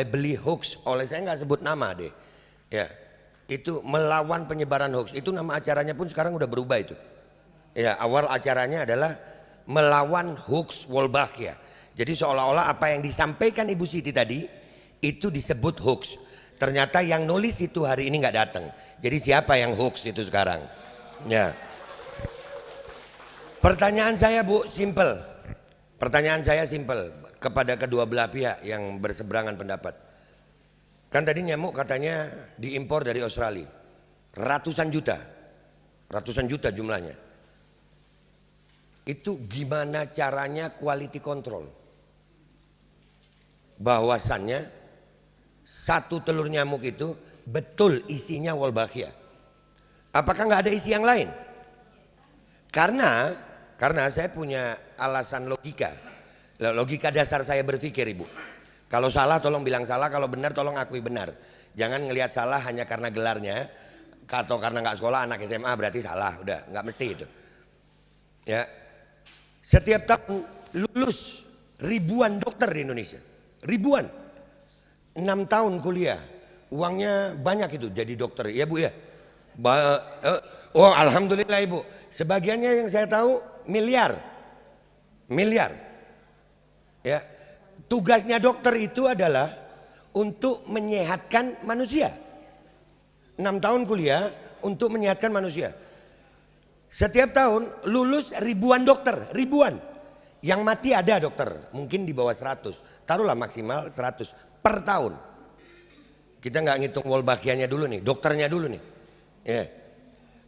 beli hoax, oleh saya nggak sebut nama deh, ya itu melawan penyebaran hoax, itu nama acaranya pun sekarang udah berubah itu. Ya awal acaranya adalah melawan hoax Wolbachia. Jadi seolah-olah apa yang disampaikan Ibu Siti tadi itu disebut hoax. Ternyata yang nulis itu hari ini nggak datang. Jadi siapa yang hoax itu sekarang? Ya. Pertanyaan saya Bu, simple. Pertanyaan saya simple kepada kedua belah pihak yang berseberangan pendapat. Kan tadi nyamuk katanya diimpor dari Australia. Ratusan juta jumlahnya. Itu gimana caranya quality control? Bahwasannya satu telur nyamuk itu betul isinya Wolbachia. Apakah nggak ada isi yang lain? Karena saya punya alasan logika. Logika dasar saya berpikir Ibu. Kalau salah tolong bilang salah, kalau benar tolong akui benar. Jangan ngelihat salah hanya karena gelarnya atau karena nggak sekolah anak SMA berarti salah. Udah nggak mesti itu. Ya, setiap tahun lulus ribuan dokter di Indonesia, ribuan, 6 tahun kuliah, uangnya banyak itu jadi dokter, ya Bu ya. Oh alhamdulillah Ibu, sebagiannya yang saya tahu miliar, ya. Tugasnya dokter itu adalah untuk menyehatkan manusia. 6 tahun kuliah untuk menyehatkan manusia. Setiap tahun lulus ribuan dokter, ribuan. Yang mati ada dokter, mungkin di bawah 100. Taruhlah maksimal 100 per tahun. Kita nggak ngitung Wolbachianya dulu nih, dokternya dulu nih. Ya.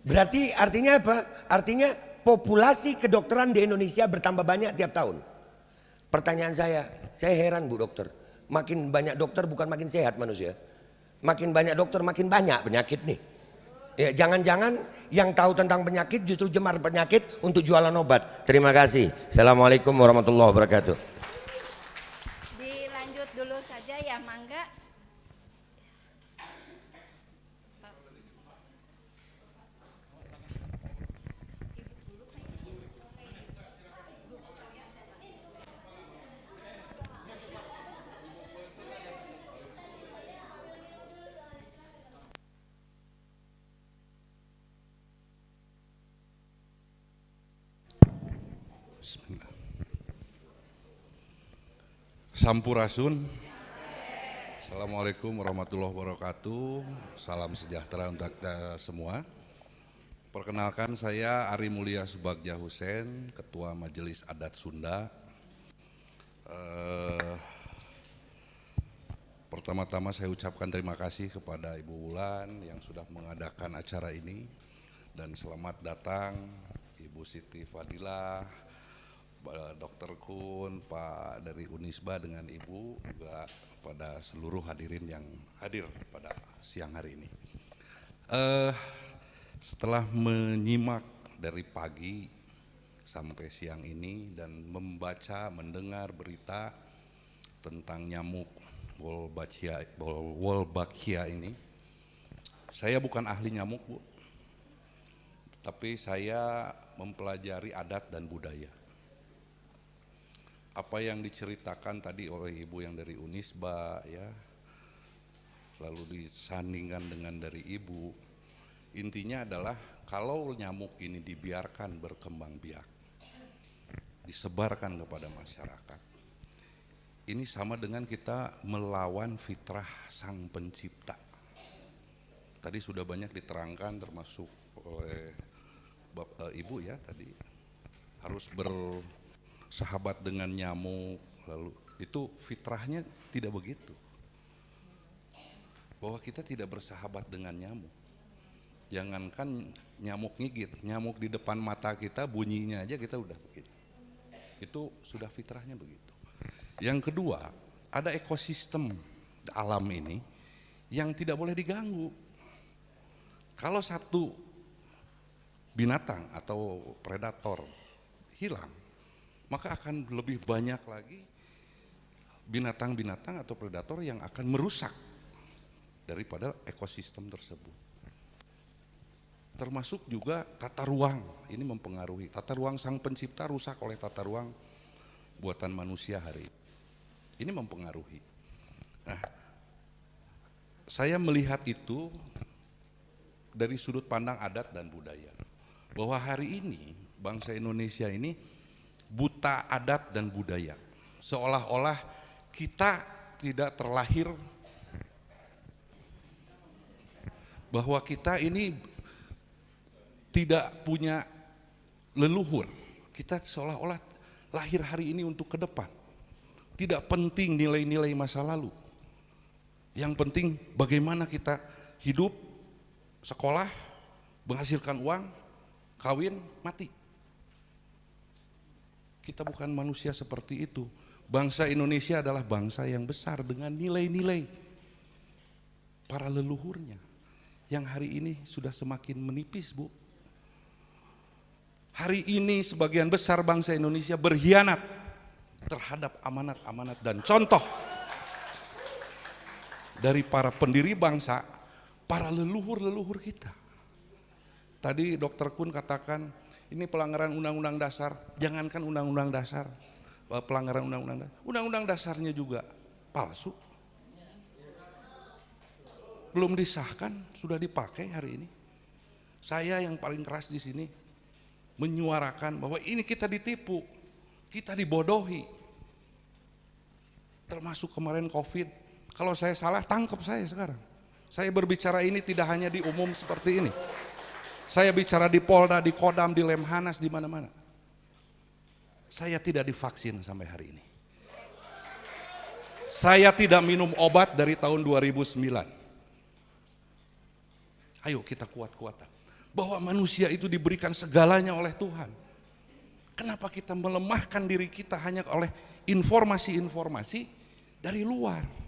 Berarti artinya apa? Artinya populasi kedokteran di Indonesia bertambah banyak tiap tahun. Pertanyaan saya heran Bu dokter. Makin banyak dokter bukan makin sehat manusia. Makin banyak dokter makin banyak penyakit nih. Ya, jangan-jangan yang tahu tentang penyakit justru jemar penyakit untuk jualan obat. Terima kasih. Assalamualaikum warahmatullahi wabarakatuh. Dilanjut dulu saja ya, mangga. Sampurasun. Assalamualaikum warahmatullahi wabarakatuh. Salam sejahtera untuk kita semua. Perkenalkan saya Ari Mulia Subagja Hussein, Ketua Majelis Adat Sunda. Pertama-tama saya ucapkan terima kasih kepada Ibu Wulan yang sudah mengadakan acara ini. Dan selamat datang Ibu Siti Fadilah, Dr. Kun, Pak dari Unisba dengan Ibu, juga pada seluruh hadirin yang hadir pada siang hari ini. Setelah menyimak dari pagi sampai siang ini dan membaca, mendengar berita tentang nyamuk Wolbachia ini, saya bukan ahli nyamuk Bu, tapi saya mempelajari adat dan budaya. Apa yang diceritakan tadi oleh Ibu yang dari Unisba ya, lalu disandingkan dengan dari Ibu, intinya adalah kalau nyamuk ini dibiarkan berkembang biak, disebarkan kepada masyarakat, ini sama dengan kita melawan fitrah Sang Pencipta. Tadi sudah banyak diterangkan termasuk oleh Ibu ya tadi, harus bersahabat dengan nyamuk, lalu itu fitrahnya tidak begitu. Bahwa kita tidak bersahabat dengan nyamuk. Jangankan nyamuk gigit, nyamuk di depan mata kita bunyinya aja kita udah begitu. Itu sudah fitrahnya begitu. Yang kedua, ada ekosistem alam ini yang tidak boleh diganggu. Kalau satu binatang atau predator hilang, maka akan lebih banyak lagi binatang-binatang atau predator yang akan merusak daripada ekosistem tersebut. Termasuk juga tata ruang, ini mempengaruhi. Tata ruang Sang Pencipta rusak oleh tata ruang buatan manusia hari ini. Ini mempengaruhi. Nah, Saya melihat itu dari sudut pandang adat dan budaya. Bahwa hari ini bangsa Indonesia ini buta adat dan budaya. Seolah-olah kita tidak terlahir, bahwa kita ini tidak punya leluhur. Kita seolah-olah lahir hari ini untuk ke depan. Tidak penting nilai-nilai masa lalu. Yang penting bagaimana kita hidup, sekolah, menghasilkan uang, kawin, mati. Kita bukan manusia seperti itu. Bangsa Indonesia adalah bangsa yang besar dengan nilai-nilai para leluhurnya. Yang hari ini sudah semakin menipis, Bu. Hari ini sebagian besar bangsa Indonesia berkhianat terhadap amanat-amanat dan contoh dari para pendiri bangsa, para leluhur-leluhur kita. Tadi Dr. Kun katakan ini pelanggaran undang-undang dasar, jangankan undang-undang dasar, pelanggaran undang-undang dasarnya juga palsu. Belum disahkan, sudah dipakai hari ini. Saya yang paling keras di sini menyuarakan bahwa ini kita ditipu, kita dibodohi. Termasuk kemarin Covid. Kalau saya salah, tangkap saya sekarang. Saya berbicara ini tidak hanya di umum seperti ini. Saya bicara di Polda, di Kodam, di Lemhanas, di mana-mana. Saya tidak divaksin sampai hari ini. Saya tidak minum obat dari tahun 2009. Ayo kita kuat-kuatan. Bahwa manusia itu diberikan segalanya oleh Tuhan. Kenapa kita melemahkan diri kita hanya oleh informasi-informasi dari luar?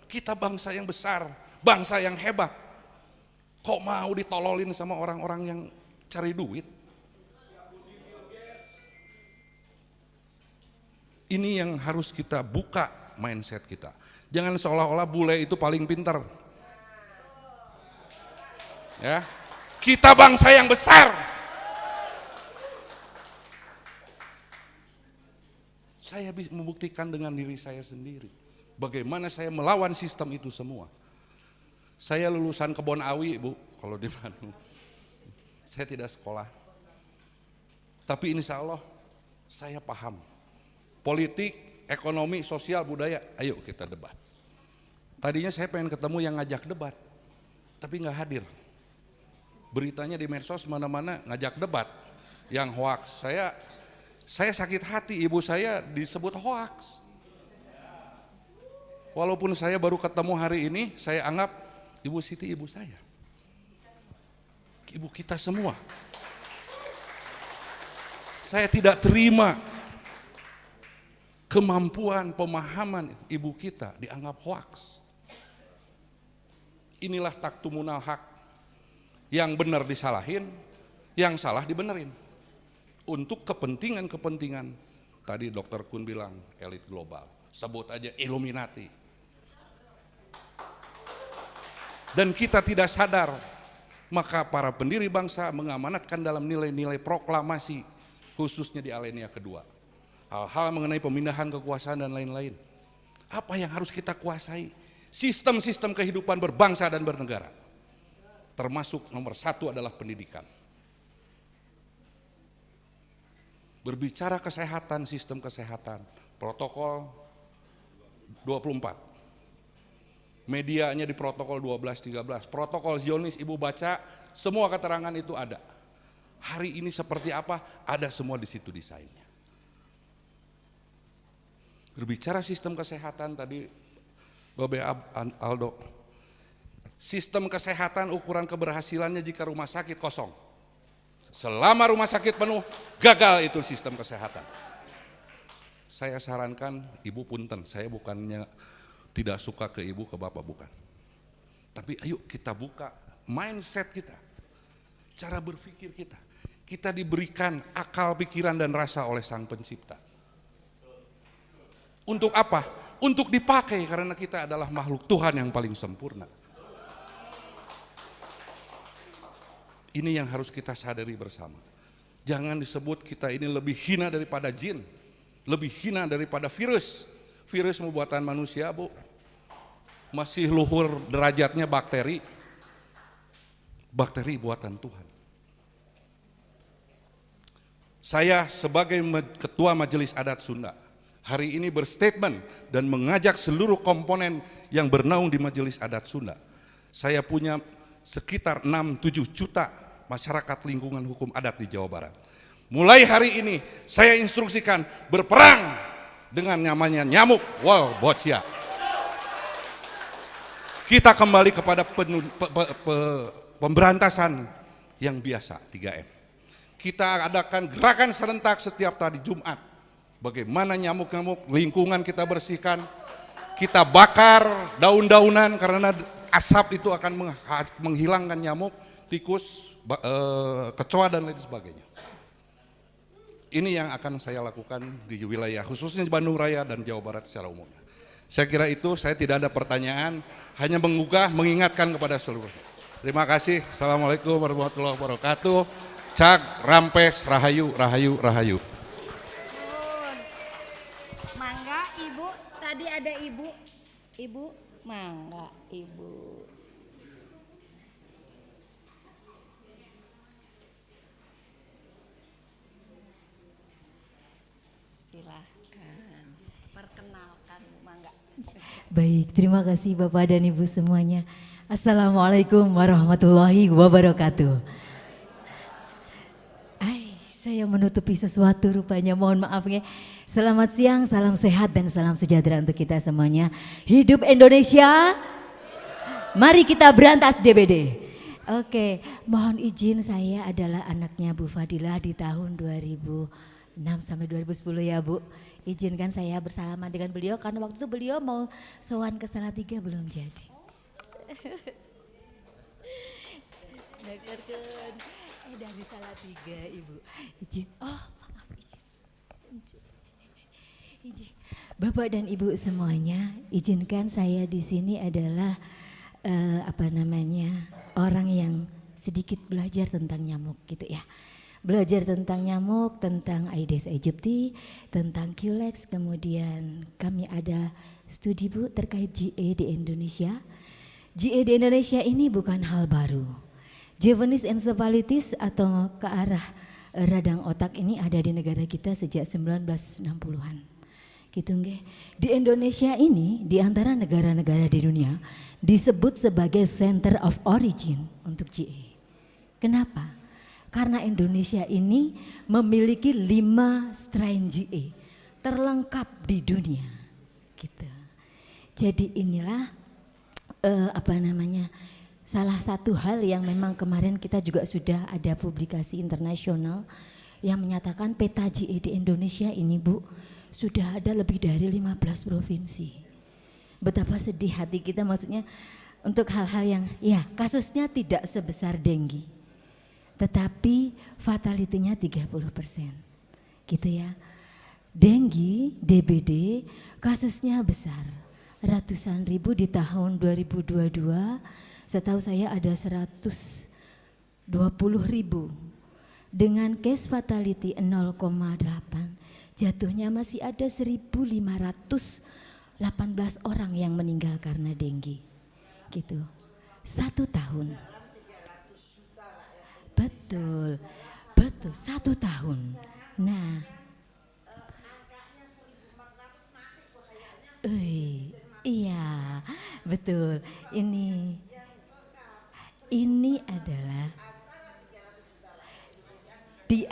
Kita bangsa yang besar, bangsa yang hebat. Kok mau ditololin sama orang-orang yang cari duit? Ini yang harus kita buka mindset kita. Jangan seolah-olah bule itu paling pintar. Ya, kita bangsa yang besar. Saya bisa membuktikan dengan diri saya sendiri. Bagaimana saya melawan sistem itu semua. Saya lulusan Kebon Awi, Bu, kalau di Bandung. Saya tidak sekolah. Tapi insya Allah saya paham. Politik, ekonomi, sosial, budaya, ayo kita debat. Tadinya saya pengen ketemu yang ngajak debat, tapi nggak hadir. Beritanya di medsos mana-mana ngajak debat, yang hoax. Saya sakit hati, ibu saya disebut hoax. Walaupun saya baru ketemu hari ini, saya anggap Ibu Siti ibu saya. Ibu kita semua. Saya tidak terima kemampuan pemahaman ibu kita dianggap hoax. Inilah taktumunal hak. Yang benar disalahin, yang salah dibenerin. Untuk kepentingan-kepentingan, tadi Dr. Kun bilang elit global, sebut aja Illuminati. Dan kita tidak sadar, maka para pendiri bangsa mengamanatkan dalam nilai-nilai proklamasi, khususnya di Alinea kedua. Hal-hal mengenai pemindahan kekuasaan dan lain-lain. Apa yang harus kita kuasai? Sistem-sistem kehidupan berbangsa dan bernegara. Termasuk nomor satu adalah pendidikan. Berbicara kesehatan, sistem kesehatan, protokol 24. Medianya di protokol 12-13. Protokol Zionis, ibu baca, semua keterangan itu ada. Hari ini seperti apa? Ada semua di situ desainnya. Berbicara sistem kesehatan tadi, Babe Aldo, sistem kesehatan ukuran keberhasilannya jika rumah sakit kosong. Selama rumah sakit penuh, gagal itu sistem kesehatan. Saya sarankan ibu punten, saya bukannya tidak suka ke ibu, ke bapak, bukan. Tapi ayo kita buka mindset kita, cara berpikir kita. Kita diberikan akal, pikiran, dan rasa oleh Sang Pencipta. Untuk apa? Untuk dipakai karena kita adalah makhluk Tuhan yang paling sempurna. Ini yang harus kita sadari bersama. Jangan disebut kita ini lebih hina daripada jin, lebih hina daripada virus. Virus buatan manusia, Bu. masih luhur derajatnya bakteri. Bakteri buatan Tuhan. Saya sebagai Ketua Majelis Adat Sunda hari ini berstatement dan mengajak seluruh komponen yang bernaung di Majelis Adat Sunda. Saya punya sekitar 6-7 juta masyarakat lingkungan hukum adat di Jawa Barat. Mulai hari ini saya instruksikan berperang dengan namanya nyamuk Wolbachia. Kita kembali kepada pemberantasan yang biasa 3M. Kita adakan gerakan serentak setiap hari Jumat. Bagaimana nyamuk-nyamuk lingkungan kita bersihkan. Kita bakar daun-daunan karena asap itu akan menghilangkan nyamuk, tikus, kecoa dan lain sebagainya. Ini yang akan saya lakukan di wilayah khususnya di Bandung Raya dan Jawa Barat secara umumnya. Saya kira itu, saya tidak ada pertanyaan, hanya menggugah, mengingatkan kepada seluruh. Terima kasih. Assalamualaikum warahmatullahi wabarakatuh. Cak, Rampes, Rahayu, Rahayu, Rahayu. Mangga Ibu, tadi ada Ibu. Ibu, mangga Ibu. Silahkan, perkenalkan mangga. Baik, terima kasih Bapak dan Ibu semuanya. Assalamualaikum warahmatullahi wabarakatuh. Saya menutupi sesuatu rupanya, mohon maaf ya. Selamat siang, salam sehat dan salam sejahtera untuk kita semuanya. Hidup Indonesia, mari kita berantas DBD. Oke, mohon izin, saya adalah anaknya Bu Fadilah di tahun 2006 sampai 2010 ya Bu. Izinkan saya bersalaman dengan beliau karena waktu itu beliau mau sowan ke Salatiga belum jadi. Dari Salatiga Ibu. Izin. Oh, maaf izin. Bapak dan Ibu semuanya, izinkan saya di sini adalah orang yang sedikit belajar tentang nyamuk gitu ya. Belajar tentang nyamuk, tentang Aedes aegypti, tentang Culex, kemudian kami ada studi Bu terkait GE di Indonesia. GE di Indonesia ini bukan hal baru. Japanese encephalitis atau ke arah radang otak ini ada di negara kita sejak 1960-an. Gitu nggih. Di Indonesia ini di antara negara-negara di dunia disebut sebagai center of origin untuk GE. Kenapa? Karena Indonesia ini memiliki 5 strain GE terlengkap di dunia. Gitu. Jadi inilah salah satu hal yang memang kemarin kita juga sudah ada publikasi internasional yang menyatakan peta GE di Indonesia ini Bu sudah ada lebih dari 15 provinsi. Betapa sedih hati kita maksudnya untuk hal-hal yang ya kasusnya tidak sebesar dengue. Tetapi fatality-nya 30%. Gitu ya. Dengue, DBD kasusnya besar. Ratusan ribu di tahun 2022. Setahu saya ada 120.000 dengan case fatality 0,8, jatuhnya masih ada 1.518 orang yang meninggal karena dengue, gitu. 1 tahun. Betul, 1 tahun. Nah, iya, betul. Ini adalah di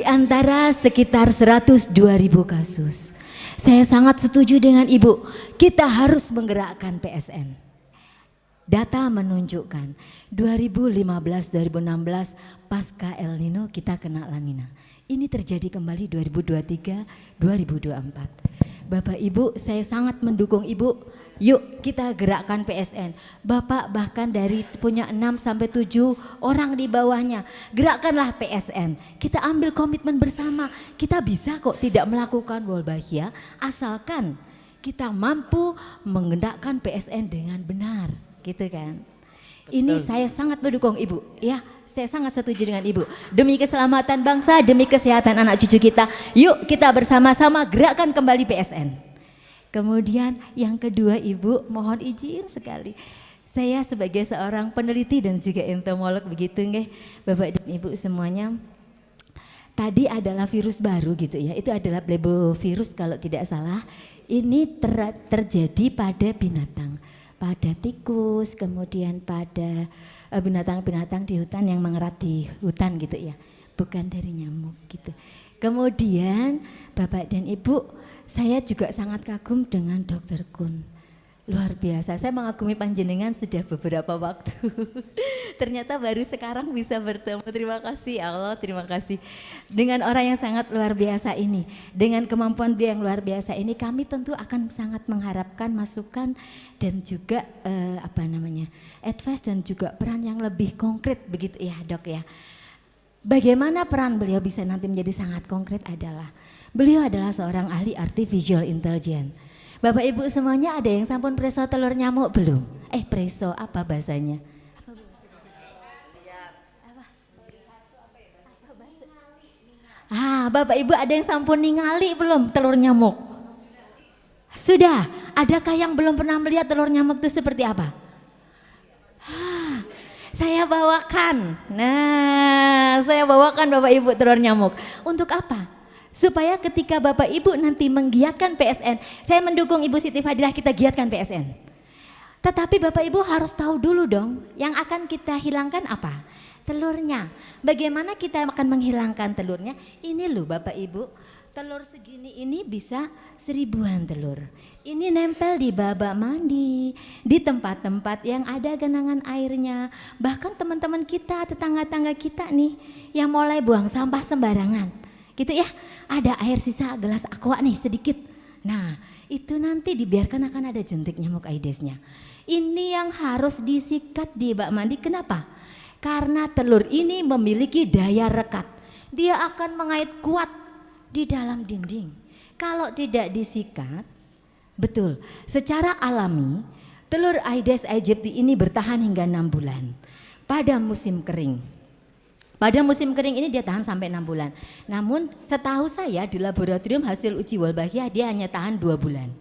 antara sekitar 102.000 kasus. Saya sangat setuju dengan Ibu, kita harus menggerakkan PSN. Data menunjukkan 2015-2016 pasca El Nino kita kena La Nina. Ini terjadi kembali 2023-2024. Bapak Ibu, saya sangat mendukung Ibu. Yuk kita gerakkan PSN. Bapak bahkan dari punya 6 sampai 7 orang di bawahnya. Gerakkanlah PSN. Kita ambil komitmen bersama. Kita bisa kok tidak melakukan Wolbachia asalkan kita mampu menggerakkan PSN dengan benar, gitu kan. Ini saya sangat mendukung Ibu, ya. Saya sangat setuju dengan Ibu. Demi keselamatan bangsa, demi kesehatan anak cucu kita, yuk kita bersama-sama gerakkan kembali PSN. Kemudian yang kedua Ibu, mohon izin sekali. Saya sebagai seorang peneliti dan juga entomolog begitu nggih, Bapak dan Ibu semuanya. Tadi adalah virus baru gitu ya. Itu adalah plebovirus kalau tidak salah. Ini terjadi pada binatang, pada tikus, kemudian pada binatang-binatang di hutan yang mengerat di hutan gitu ya. Bukan dari nyamuk gitu. Kemudian Bapak dan Ibu, saya juga sangat kagum dengan Dr. Kun. Luar biasa, saya mengagumi panjenengan sudah beberapa waktu. Ternyata baru sekarang bisa bertemu. Terima kasih Allah, terima kasih. Dengan orang yang sangat luar biasa ini, dengan kemampuan beliau yang luar biasa ini, kami tentu akan sangat mengharapkan masukan dan juga advice dan juga peran yang lebih konkret begitu ya Dok ya. Bagaimana peran beliau bisa nanti menjadi sangat konkret adalah, beliau adalah seorang ahli artificial intelligence. Bapak Ibu semuanya ada yang sampun preso telur nyamuk belum? Preso apa bahasanya? Bapak Ibu ada yang sampun ningali belum telur nyamuk? Sudah. Adakah yang belum pernah melihat telur nyamuk itu seperti apa? Saya bawakan. Nah, saya bawakan Bapak Ibu telur nyamuk. Untuk apa? Supaya ketika Bapak Ibu nanti menggiatkan PSN, saya mendukung Ibu Siti Fadilah kita giatkan PSN. Tetapi Bapak Ibu harus tahu dulu dong, yang akan kita hilangkan apa? Telurnya. Bagaimana kita akan menghilangkan telurnya? Ini loh Bapak Ibu, telur segini ini bisa 1000-an telur. Ini nempel di babak mandi, di tempat-tempat yang ada genangan airnya. Bahkan teman-teman kita, tetangga-tangga kita nih, yang mulai buang sampah sembarangan. Gitu ya, ada air sisa gelas aqua nih sedikit. Nah itu nanti dibiarkan akan ada jentik nyamuk Aedesnya. Ini yang harus disikat di bak mandi. Kenapa? Karena telur ini memiliki daya rekat. Dia akan mengait kuat di dalam dinding. Kalau tidak disikat, betul, secara alami telur Aedes aegypti ini bertahan hingga 6 bulan pada musim kering. Pada musim kering ini dia tahan sampai 6 bulan. Namun setahu saya di laboratorium hasil uji Wolbachia dia hanya tahan 2 bulan.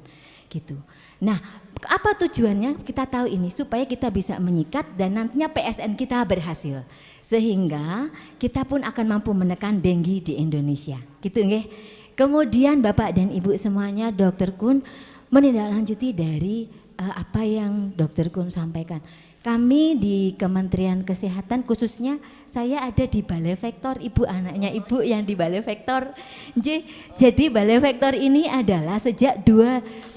Gitu. Nah, apa tujuannya? Kita tahu ini supaya kita bisa menyikat dan nantinya PSN kita berhasil. Sehingga kita pun akan mampu menekan denggi di Indonesia. Gitu nggih. Kemudian Bapak dan Ibu semuanya, Dr. Kun menindaklanjuti dari apa yang Dr. Kun sampaikan. Kami di Kementerian Kesehatan khususnya saya ada di Balai Vektor, ibu anaknya ibu yang di Balai Vektor. Jadi Balai Vektor ini adalah sejak 1987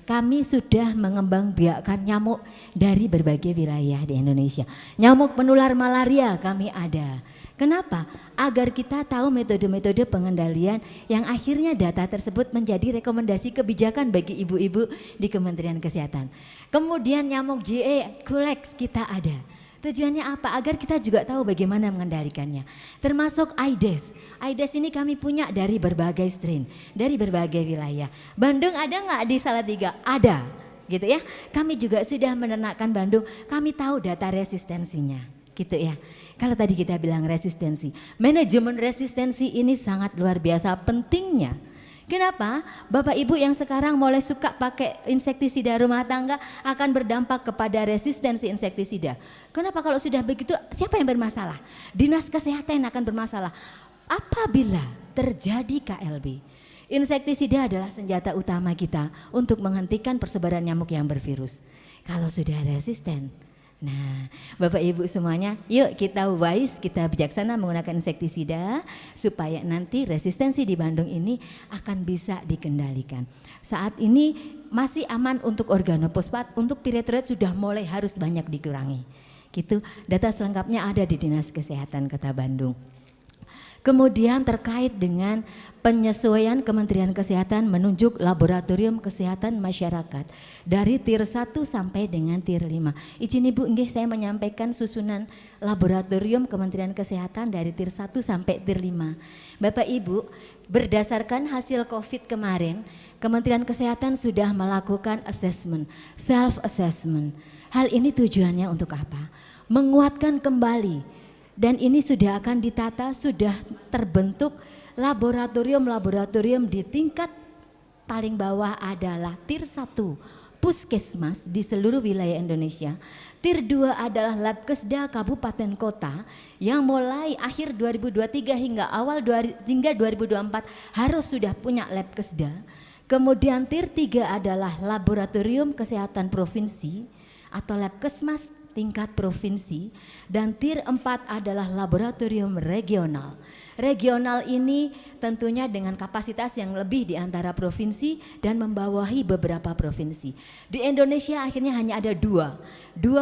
kami sudah mengembangbiakkan nyamuk dari berbagai wilayah di Indonesia. Nyamuk penular malaria kami ada. Kenapa? Agar kita tahu metode-metode pengendalian yang akhirnya data tersebut menjadi rekomendasi kebijakan bagi ibu-ibu di Kementerian Kesehatan. Kemudian nyamuk JE, Culex kita ada. Tujuannya apa? Agar kita juga tahu bagaimana mengendalikannya. Termasuk Aedes. Aedes ini kami punya dari berbagai strain, dari berbagai wilayah. Bandung ada nggak di Salatiga? Ada, gitu ya. Kami juga sudah menernakkan Bandung. Kami tahu data resistensinya, gitu ya. Kalau tadi kita bilang resistensi, manajemen resistensi ini sangat luar biasa pentingnya. Kenapa? Bapak Ibu yang sekarang mulai suka pakai insektisida rumah tangga akan berdampak kepada resistensi insektisida. Kenapa? Kalau sudah begitu siapa yang bermasalah? Dinas Kesehatan yang akan bermasalah. Apabila terjadi KLB, insektisida adalah senjata utama kita untuk menghentikan persebaran nyamuk yang bervirus. Kalau sudah resisten, nah, Bapak Ibu semuanya, yuk kita wise, kita bijaksana menggunakan insektisida supaya nanti resistensi di Bandung ini akan bisa dikendalikan. Saat ini masih aman untuk organofosfat, untuk piretroid sudah mulai harus banyak dikurangi. Gitu, data selengkapnya ada di Dinas Kesehatan Kota Bandung. Kemudian terkait dengan penyesuaian Kementerian Kesehatan menunjuk laboratorium kesehatan masyarakat dari tier 1 sampai dengan tier 5. Izin Ibu nggih saya menyampaikan susunan laboratorium Kementerian Kesehatan dari tier 1 sampai tier 5. Bapak Ibu, berdasarkan hasil Covid kemarin, Kementerian Kesehatan sudah melakukan assessment, self assessment. Hal ini tujuannya untuk apa? Menguatkan kembali. Dan ini sudah akan ditata, sudah terbentuk laboratorium di tingkat paling bawah adalah Tier 1 puskesmas di seluruh wilayah Indonesia. Tier 2 adalah Labkesda kabupaten kota yang mulai akhir 2023 hingga hingga 2024 harus sudah punya Labkesda. Kemudian Tier 3 adalah laboratorium kesehatan provinsi atau Labkesmas tingkat provinsi, dan Tier 4 adalah laboratorium regional. Regional ini tentunya dengan kapasitas yang lebih di antara provinsi dan membawahi beberapa provinsi. Di Indonesia akhirnya hanya ada dua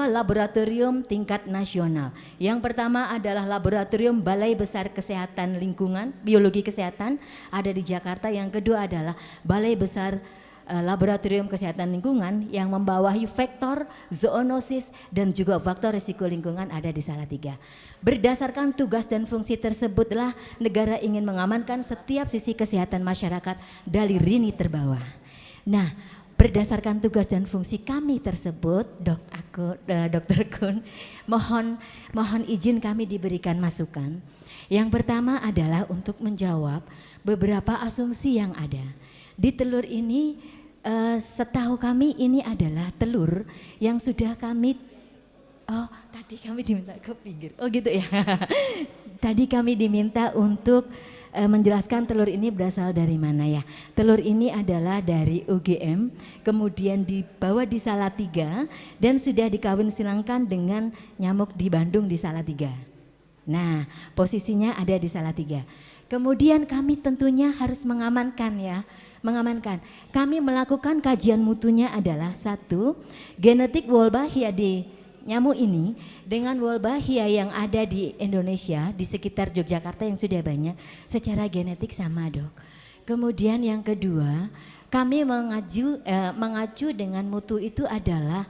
laboratorium tingkat nasional. Yang pertama adalah Laboratorium Balai Besar Kesehatan Lingkungan, Biologi Kesehatan ada di Jakarta. Yang kedua adalah Balai Besar Laboratorium Kesehatan Lingkungan yang membawahi vektor, zoonosis, dan juga faktor risiko lingkungan ada di Salatiga. Berdasarkan tugas dan fungsi tersebutlah negara ingin mengamankan setiap sisi kesehatan masyarakat dari lini terbawah. Nah, berdasarkan tugas dan fungsi kami tersebut, Dr. Kun, mohon izin kami diberikan masukan. Yang pertama adalah untuk menjawab beberapa asumsi yang ada. Di telur ini setahu kami ini adalah telur yang sudah kami tadi kami diminta ke pinggir. Oh gitu ya. Tadi kami diminta untuk menjelaskan telur ini berasal dari mana ya. Telur ini adalah dari UGM, kemudian dibawa di Salatiga dan sudah dikawin silangkan dengan nyamuk di Bandung di Salatiga. Nah, posisinya ada di Salatiga. Kemudian kami tentunya harus mengamankan. Kami melakukan kajian mutunya adalah satu, genetik Wolbachia di nyamuk ini dengan Wolbachia yang ada di Indonesia di sekitar Yogyakarta yang sudah banyak secara genetik sama, Dok. Kemudian yang kedua, kami mengacu dengan mutu itu adalah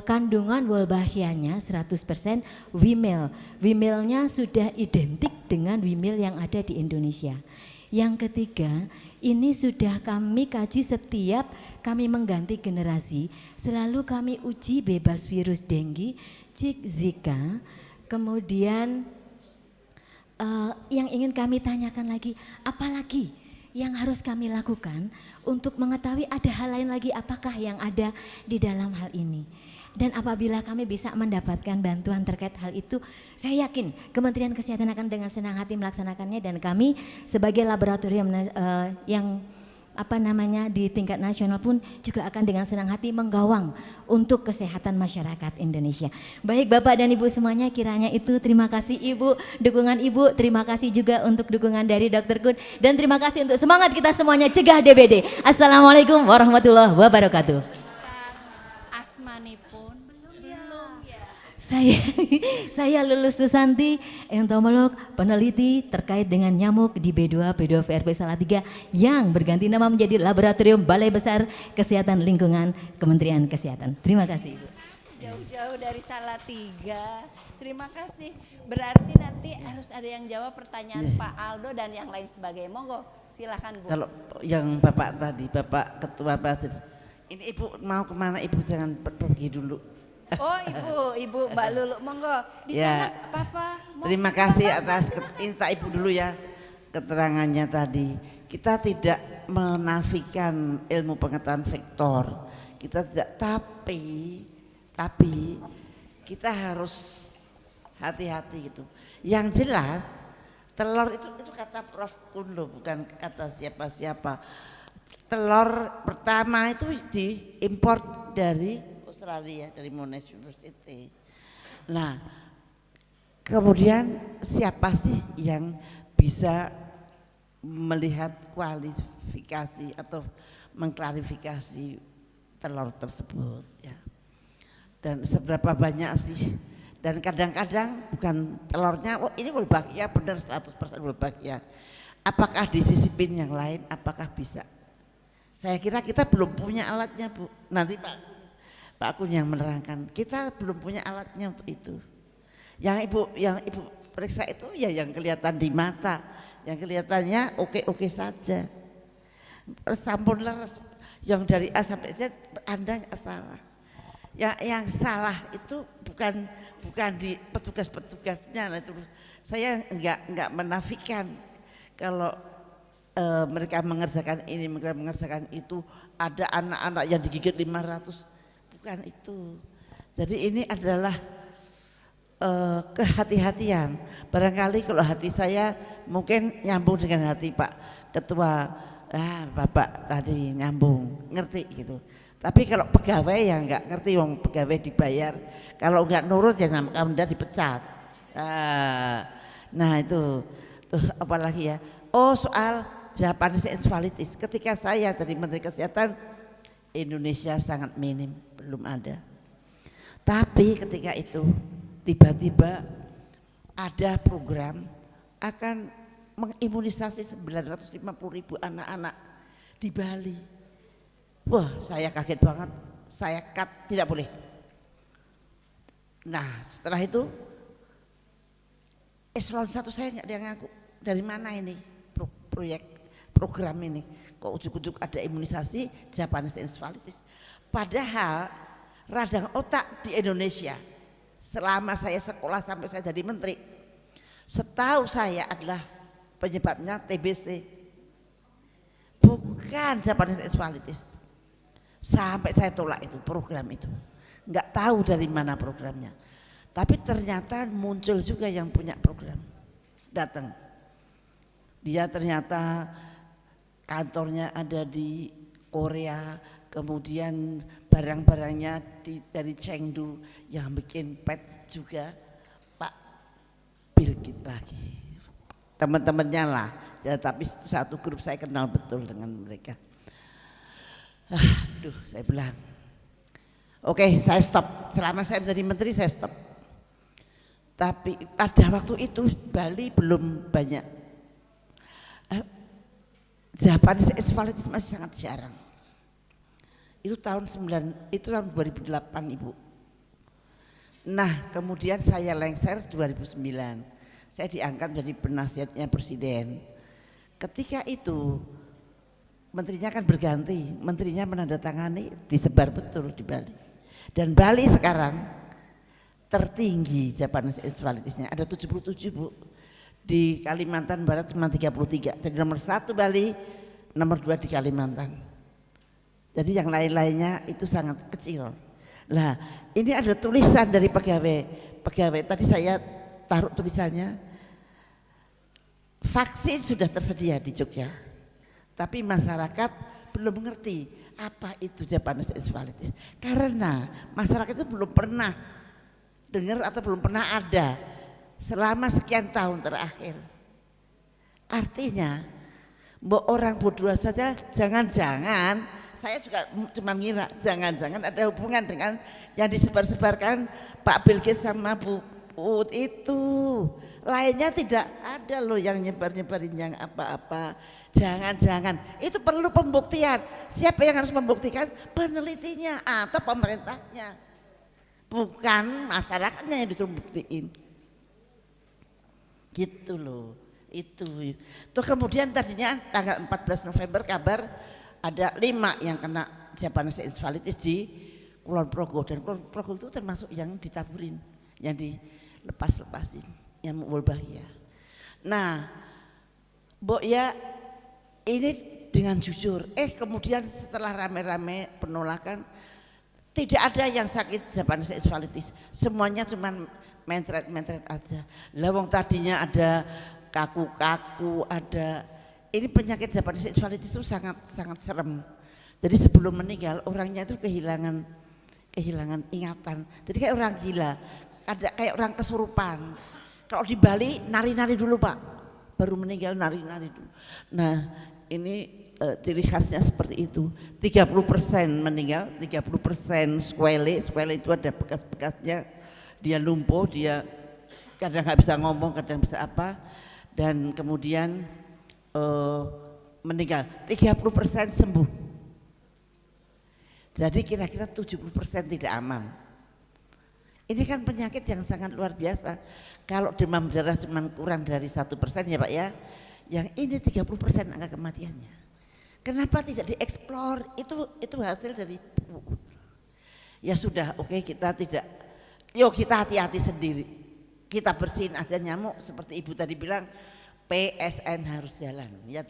kandungan Wolbachianya 100% wimel. Wimelnya sudah identik dengan wimel yang ada di Indonesia. Yang ketiga, ini sudah kami kaji setiap kami mengganti generasi. Selalu kami uji bebas virus dengue, Zika. Kemudian yang ingin kami tanyakan lagi, apalagi yang harus kami lakukan untuk mengetahui ada hal lain lagi apakah yang ada di dalam hal ini. Dan apabila kami bisa mendapatkan bantuan terkait hal itu, saya yakin Kementerian Kesehatan akan dengan senang hati melaksanakannya, dan kami sebagai laboratorium yang di tingkat nasional pun juga akan dengan senang hati menggawang untuk kesehatan masyarakat Indonesia. Baik Bapak dan Ibu semuanya, kiranya itu. Terima kasih Ibu, dukungan Ibu, terima kasih juga untuk dukungan dari Dr. Kun, dan terima kasih untuk semangat kita semuanya cegah DBD. Assalamualaikum warahmatullahi wabarakatuh. Asmanipun belum ya. Saya Lulus Susanti, entomolog peneliti terkait dengan nyamuk di B2 VRP Salatiga yang berganti nama menjadi Laboratorium Balai Besar Kesehatan Lingkungan Kementerian Kesehatan. Terima kasih Ibu. Jauh-jauh dari Salatiga. Terima kasih. Berarti nanti harus ada yang jawab pertanyaan Pak Aldo dan yang lain sebagainya. Monggo, silakan Bu. Kalau yang Bapak tadi, Bapak Ketua Basis, ini Ibu mau kemana? Ibu jangan pergi dulu. Oh Ibu Mbak Lulu, monggo. Di sana Papa. Terima kasih atas minta Ibu dulu ya keterangannya tadi. Kita tidak menafikan ilmu pengetahuan vektor. Kita tidak, tapi kita harus hati-hati gitu. Yang jelas telur itu kata Prof. Kundo, bukan kata siapa-siapa. Telur pertama itu diimpor dari Australia, dari Monash University. Nah, kemudian siapa sih yang bisa melihat kualifikasi atau mengklarifikasi telur tersebut ya? Dan seberapa banyak sih? Dan kadang-kadang bukan telurnya, oh ini Wolbachia benar 100% Wolbachia. Apakah disisipin yang lain? Apakah bisa? Saya kira kita belum punya alatnya, Bu. Nanti Pak Kun yang menerangkan. Kita belum punya alatnya untuk itu. Yang Ibu periksa itu ya yang kelihatan di mata, yang kelihatannya oke saja. Sampulnya yang dari A sampai Z Anda nggak salah. Yang salah itu bukan di petugas-petugasnya. Nah, itu saya nggak menafikan. kalau mereka mengerjakan ini, mereka mengerjakan itu, ada anak-anak yang digigit 500, bukan itu. Jadi ini adalah kehati-hatian. Barangkali kalau hati saya mungkin nyambung dengan hati Pak Ketua, Bapak tadi nyambung, ngerti gitu. Tapi kalau pegawai ya enggak ngerti, wong pegawai dibayar, kalau enggak nurut ya Anda dipecat. Nah itu, terus apalagi ya? Oh soal Japanese encephalitis. Ketika saya dari Menteri Kesehatan, Indonesia sangat minim, belum ada. Tapi ketika itu tiba-tiba ada program akan mengimunisasi 950.000 anak-anak di Bali. Wah, saya kaget banget. Saya cut, tidak boleh. Nah, setelah itu eselon 1 saya nggak ada yang ngaku. Dari mana ini program ini? Kok ujuk-ujuk ada imunisasi Japanese encephalitis? Padahal radang otak di Indonesia selama saya sekolah sampai saya jadi menteri, setahu saya adalah penyebabnya TBC, bukan Japanese encephalitis. Sampai saya tolak itu program itu, nggak tahu dari mana programnya. Tapi ternyata muncul juga yang punya program, datang. Dia ternyata kantornya ada di Korea, kemudian barang-barangnya dari Chengdu, yang bikin pet juga Pak Bill Gates lagi. Teman-temannya lah, ya, tapi satu grup saya kenal betul dengan mereka. Aduh, saya bilang, oke, saya stop. Selama saya menjadi menteri saya stop. Tapi pada waktu itu Bali belum banyak. Japanese encephalitis masih sangat jarang. Itu tahun 2008 Ibu. Nah, kemudian saya lengser 2009. Saya diangkat menjadi penasihatnya Presiden. Ketika itu menterinya kan berganti, menterinya menandatangani, disebar betul di Bali. Dan Bali sekarang tertinggi Japanese encephalitisnya, ada 77 Bu. Di Kalimantan Barat cuma 33. Jadi nomor 1 Bali, nomor 2 di Kalimantan. Jadi yang lain-lainnya itu sangat kecil. Nah, ini ada tulisan dari pegawai tadi saya taruh tulisannya, vaksin sudah tersedia di Jogja, tapi masyarakat belum mengerti apa itu Japanese encephalitis, karena masyarakat itu belum pernah dengar atau belum pernah ada selama sekian tahun terakhir. Artinya orang bodoh saja, jangan-jangan, saya juga cuma ngira, jangan-jangan ada hubungan dengan yang disebar-sebarkan Pak Bill Gates sama Bu Ut itu. Lainnya tidak ada loh yang nyebar-nyebarin yang apa-apa. Jangan-jangan, itu perlu pembuktian. Siapa yang harus membuktikan? Penelitinya atau pemerintahnya, bukan masyarakatnya yang disuruh buktiin. Gitu loh, itu. Tuh kemudian tadinya tanggal 14 November kabar ada 5 yang kena Japanese encephalitis di Kulon Progo, dan Kulon Progo itu termasuk yang ditaburin, yang dilepas-lepasin, yang Wolbachia. Nah, Mbok ya ini dengan jujur, kemudian setelah rame-rame penolakan, tidak ada yang sakit Japanese encephalitis, semuanya cuman mencret-mencret aja. Lawang tadinya ada kaku-kaku, ada ini penyakit Japanese encephalitis itu sangat serem. Jadi sebelum meninggal orangnya itu kehilangan ingatan. Jadi kayak orang gila, ada kayak orang kesurupan. Kalau di Bali nari-nari dulu Pak, baru meninggal nari-nari dulu. Nah ini ciri khasnya seperti itu. 30% meninggal, 30% sequelae itu ada bekas-bekasnya. Dia lumpuh, dia kadang nggak bisa ngomong, kadang bisa apa, dan kemudian meninggal. 30% sembuh. Jadi kira-kira 70% tidak aman. Ini kan penyakit yang sangat luar biasa. Kalau demam berdarah cuma kurang dari 1% ya Pak ya, yang ini 30% angka kematiannya. Kenapa tidak dieksplor? Itu hasil dari ya sudah, oke, kita tidak. Yuk kita hati-hati sendiri, kita bersihin aja nyamuk seperti Ibu tadi bilang, PSN harus jalan. Ya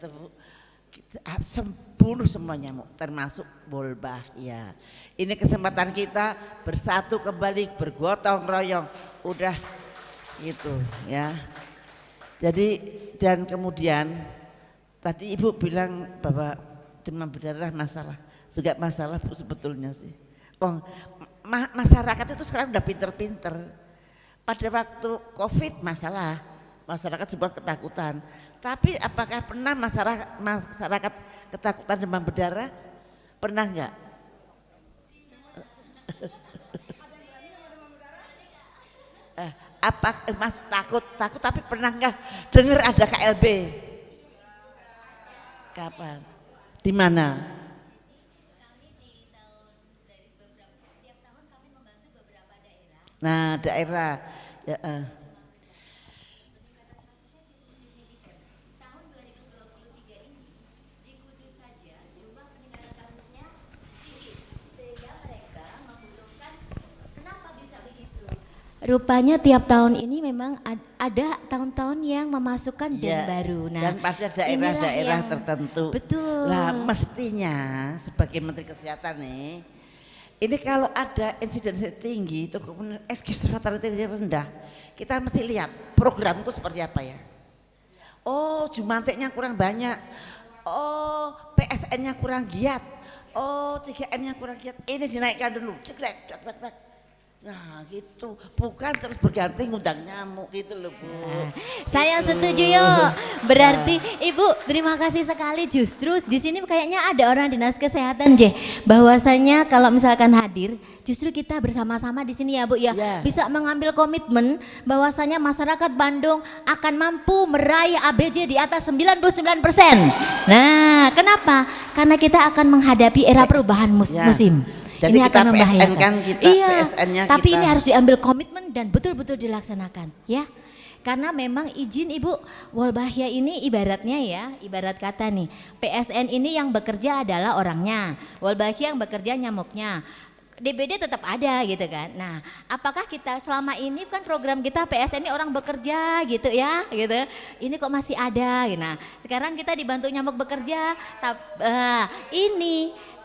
bunuh semua nyamuk termasuk Wolbachia. Ini kesempatan kita bersatu kembali, bergotong royong. Udah gitu ya. Jadi dan kemudian tadi Ibu bilang bahwa demam berdarah masalah. Juga masalah Bu sebetulnya sih. Oh, masyarakat itu sekarang udah pinter-pinter. Pada waktu COVID masyarakat semua ketakutan. Tapi apakah pernah masyarakat ketakutan demam berdarah? Pernah enggak? Mas takut tapi pernah enggak dengar ada KLB? Kapan? Di mana? Nah, daerah ya, Tahun 2023 ini di Kudus saja jumlah peningkatan kasusnya tinggi sehingga mereka membutuhkan. Kenapa bisa begitu? Rupanya tiap tahun ini memang ada tahun-tahun yang memasukkan ya, baru. Nah, dan pada daerah-daerah tertentu. Betul. Lah mestinya sebagai Menteri Kesehatan nih, ini kalau ada insidensi tinggi itu kemudian excuse fatality rendah, kita mesti lihat programku seperti apa ya. Oh, jumanteknya kurang banyak. Oh, PSN-nya kurang giat. Oh, 3M-nya kurang giat. Ini dinaikkan dulu. Cekrek. Nah gitu, bukan terus berganti ngundang nyamuk gitu loh Bu. Saya setuju yuk. Berarti Ibu terima kasih sekali, justru di sini kayaknya ada orang dinas kesehatan bahwasanya kalau misalkan hadir justru kita bersama-sama di sini ya Bu ya, bisa mengambil komitmen bahwasanya masyarakat Bandung akan mampu meraih ABJ di atas 99%. Nah kenapa? Karena kita akan menghadapi era perubahan musim. Jadi ini kita akan membahayakan. PSN kan kita, iya, PSN-nya tapi kita. ini harus diambil komitmen dan betul-betul dilaksanakan ya. Karena memang izin Ibu Wolbachia ini ibaratnya ya, ibarat kata nih, PSN ini yang bekerja adalah orangnya, Wolbachia yang bekerja nyamuknya. DBD tetap ada gitu kan. Nah, apakah kita selama ini kan program kita PSN ini orang bekerja gitu ya, gitu. Ini kok masih ada. Nah, sekarang kita dibantu nyamuk bekerja.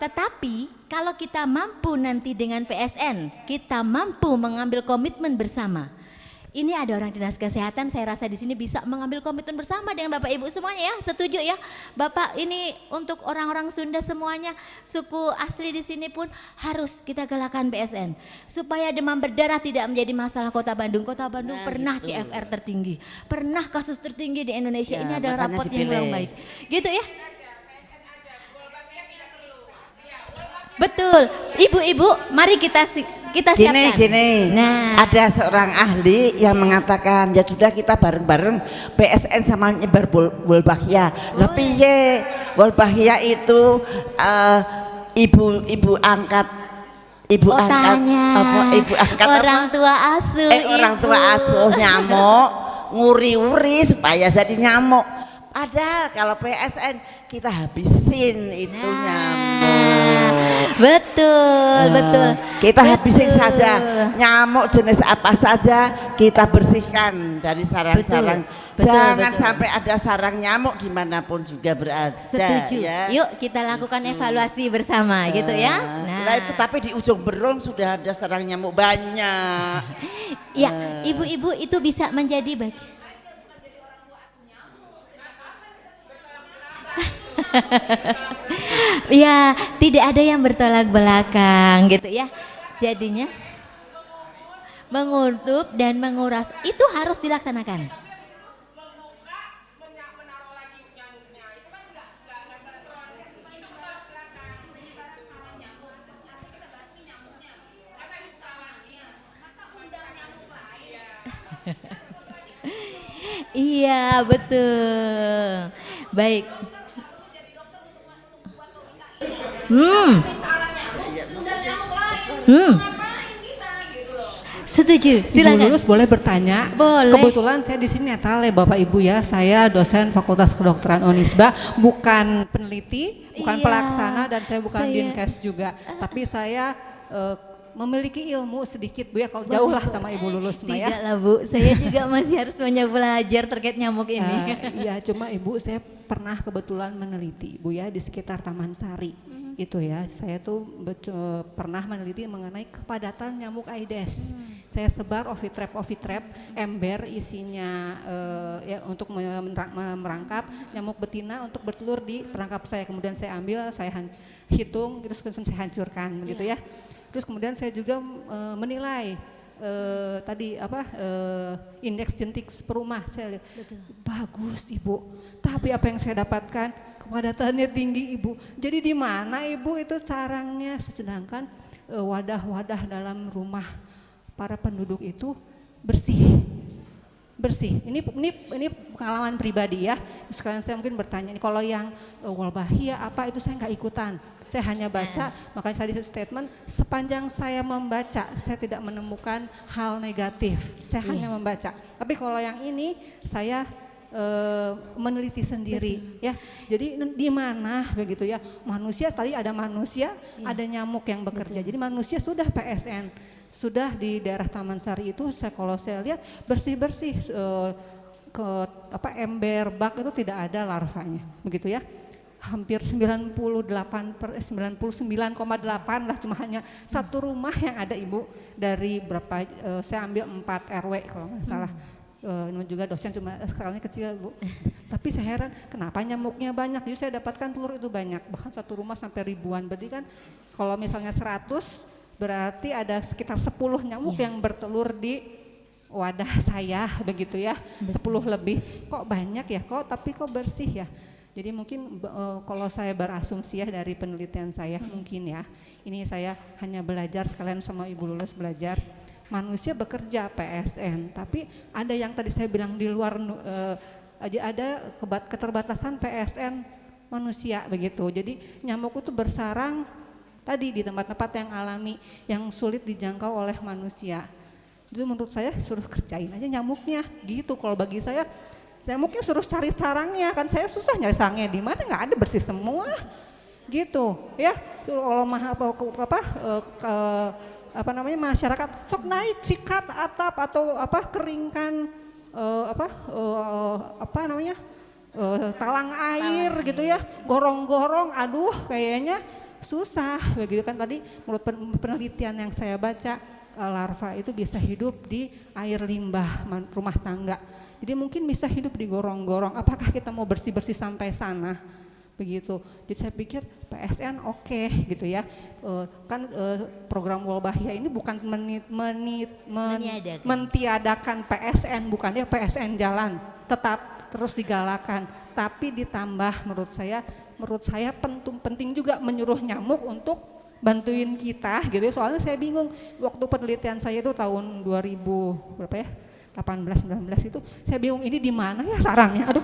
Tetapi kalau kita mampu nanti dengan PSN, kita mampu mengambil komitmen bersama. Ini ada orang dinas kesehatan, saya rasa di sini bisa mengambil komitmen bersama dengan Bapak Ibu semuanya ya, setuju ya. Bapak ini untuk orang-orang Sunda semuanya, suku asli di sini pun harus kita galakan PSN. Supaya demam berdarah tidak menjadi masalah Kota Bandung. Kota Bandung pernah gitu. CFR tertinggi, pernah kasus tertinggi di Indonesia, ini adalah rapot yang kurang baik. Gitu ya. Betul, ibu-ibu, mari kita siapkan. Gini. Nah, ada seorang ahli yang mengatakan ya sudah kita bareng-bareng PSN sama nyebar Wolbachia. Lebih Wolbachia itu ibu angkat orang tua asuh. Orang tua asuh nyamuk nguri-uri supaya jadi nyamuk. Padahal kalau PSN kita habisin itu nyamuk. Betul. Kita habisin saja nyamuk jenis apa saja, kita bersihkan dari sarang-sarang. Jangan sampai ada sarang nyamuk dimanapun juga berada. Setuju. Ya. Yuk kita lakukan evaluasi bersama gitu ya. Nah itu tapi di ujung Berung sudah ada sarang nyamuk banyak. Ya, ibu-ibu itu bisa menjadi bagian. Ya, tidak ada yang bertolak belakang gitu ya. Jadinya mengutup dan menguras itu harus dilaksanakan. Iya, betul. Baik. Setuju. Silakan. Ibu Lulus boleh bertanya? Boleh. Kebetulan saya di sini netral ya Bapak Ibu ya. Saya dosen Fakultas Kedokteran Unisba, bukan peneliti, bukan pelaksana dan saya bukan Dinkes juga. Tapi saya memiliki ilmu sedikit Bu ya, kalau jauh lah sama Ibu Lulus mah ya. Tidak lah Bu, saya juga masih harus banyak belajar terkait nyamuk ini. Iya, cuma Ibu saya pernah kebetulan meneliti Bu ya di sekitar Taman Sari. Itu ya, saya tuh pernah meneliti mengenai kepadatan nyamuk Aedes. Saya sebar ovitrap ember isinya ya untuk merangkap nyamuk betina untuk bertelur di perangkap saya. Kemudian saya ambil, saya hitung, terus saya hancurkan begitu ya. Terus kemudian saya juga menilai tadi indeks jentik per rumah. Saya lihat bagus Ibu, tapi apa yang saya dapatkan kepadatannya tinggi Ibu. Jadi di mana Ibu itu sarangnya, sedangkan wadah-wadah dalam rumah para penduduk itu bersih. Ini pengalaman pribadi ya. Sekarang saya mungkin bertanya, ini kalau yang Wolbachia apa itu saya nggak ikutan. Saya hanya baca, makanya saya di statement sepanjang saya membaca saya tidak menemukan hal negatif. Saya hanya membaca. Tapi kalau yang ini saya meneliti sendiri. Ya. Jadi di mana begitu ya, manusia tadi ada manusia, ada nyamuk yang bekerja. Jadi manusia sudah PSN, sudah di daerah Taman Sari itu kalau saya lihat bersih-bersih ember bak itu tidak ada larvanya, begitu ya. Hampir 99,8 lah, cuma hanya satu rumah yang ada Ibu dari berapa, saya ambil 4 RW kalau nggak salah. Ini juga dosen cuma skalanya kecil Bu. Tapi saya heran kenapa nyamuknya banyak. Jadi saya dapatkan telur itu banyak, bahkan satu rumah sampai ribuan. Berarti kan kalau misalnya 100 berarti ada sekitar 10 nyamuk yang bertelur di wadah saya begitu ya. 10 lebih. Kok banyak ya kok, tapi kok bersih ya. Jadi mungkin kalau saya berasumsi ya dari penelitian saya mungkin ya. Ini saya hanya belajar sekalian sama Ibu Lulus belajar. Manusia bekerja PSN, tapi ada yang tadi saya bilang di luar ada keterbatasan PSN manusia begitu. Jadi nyamuk itu bersarang tadi di tempat-tempat yang alami, yang sulit dijangkau oleh manusia. Itu menurut saya suruh kerjain aja nyamuknya gitu. Kalau bagi saya nyamuknya suruh cari sarangnya, kan saya susah nyari sarangnya di mana, nggak ada, bersih semua gitu ya. Kalau masyarakat sok naik sikat atap atau keringkan talang air gitu ya, gorong-gorong, aduh kayaknya susah begitu kan. Tadi menurut penelitian yang saya baca, larva itu bisa hidup di air limbah rumah tangga, jadi mungkin bisa hidup di gorong-gorong. Apakah kita mau bersih-bersih sampai sana? Begitu. Jadi saya pikir PSN oke gitu ya. Program Wolbachia ini bukan mentiadakan PSN, bukan ya, PSN jalan tetap terus digalakan, tapi ditambah menurut saya penting juga menyuruh nyamuk untuk bantuin kita gitu ya. Soalnya saya bingung waktu penelitian saya itu tahun 2000 berapa ya? 18-19 itu saya bingung ini di mana ya sarangnya, aduh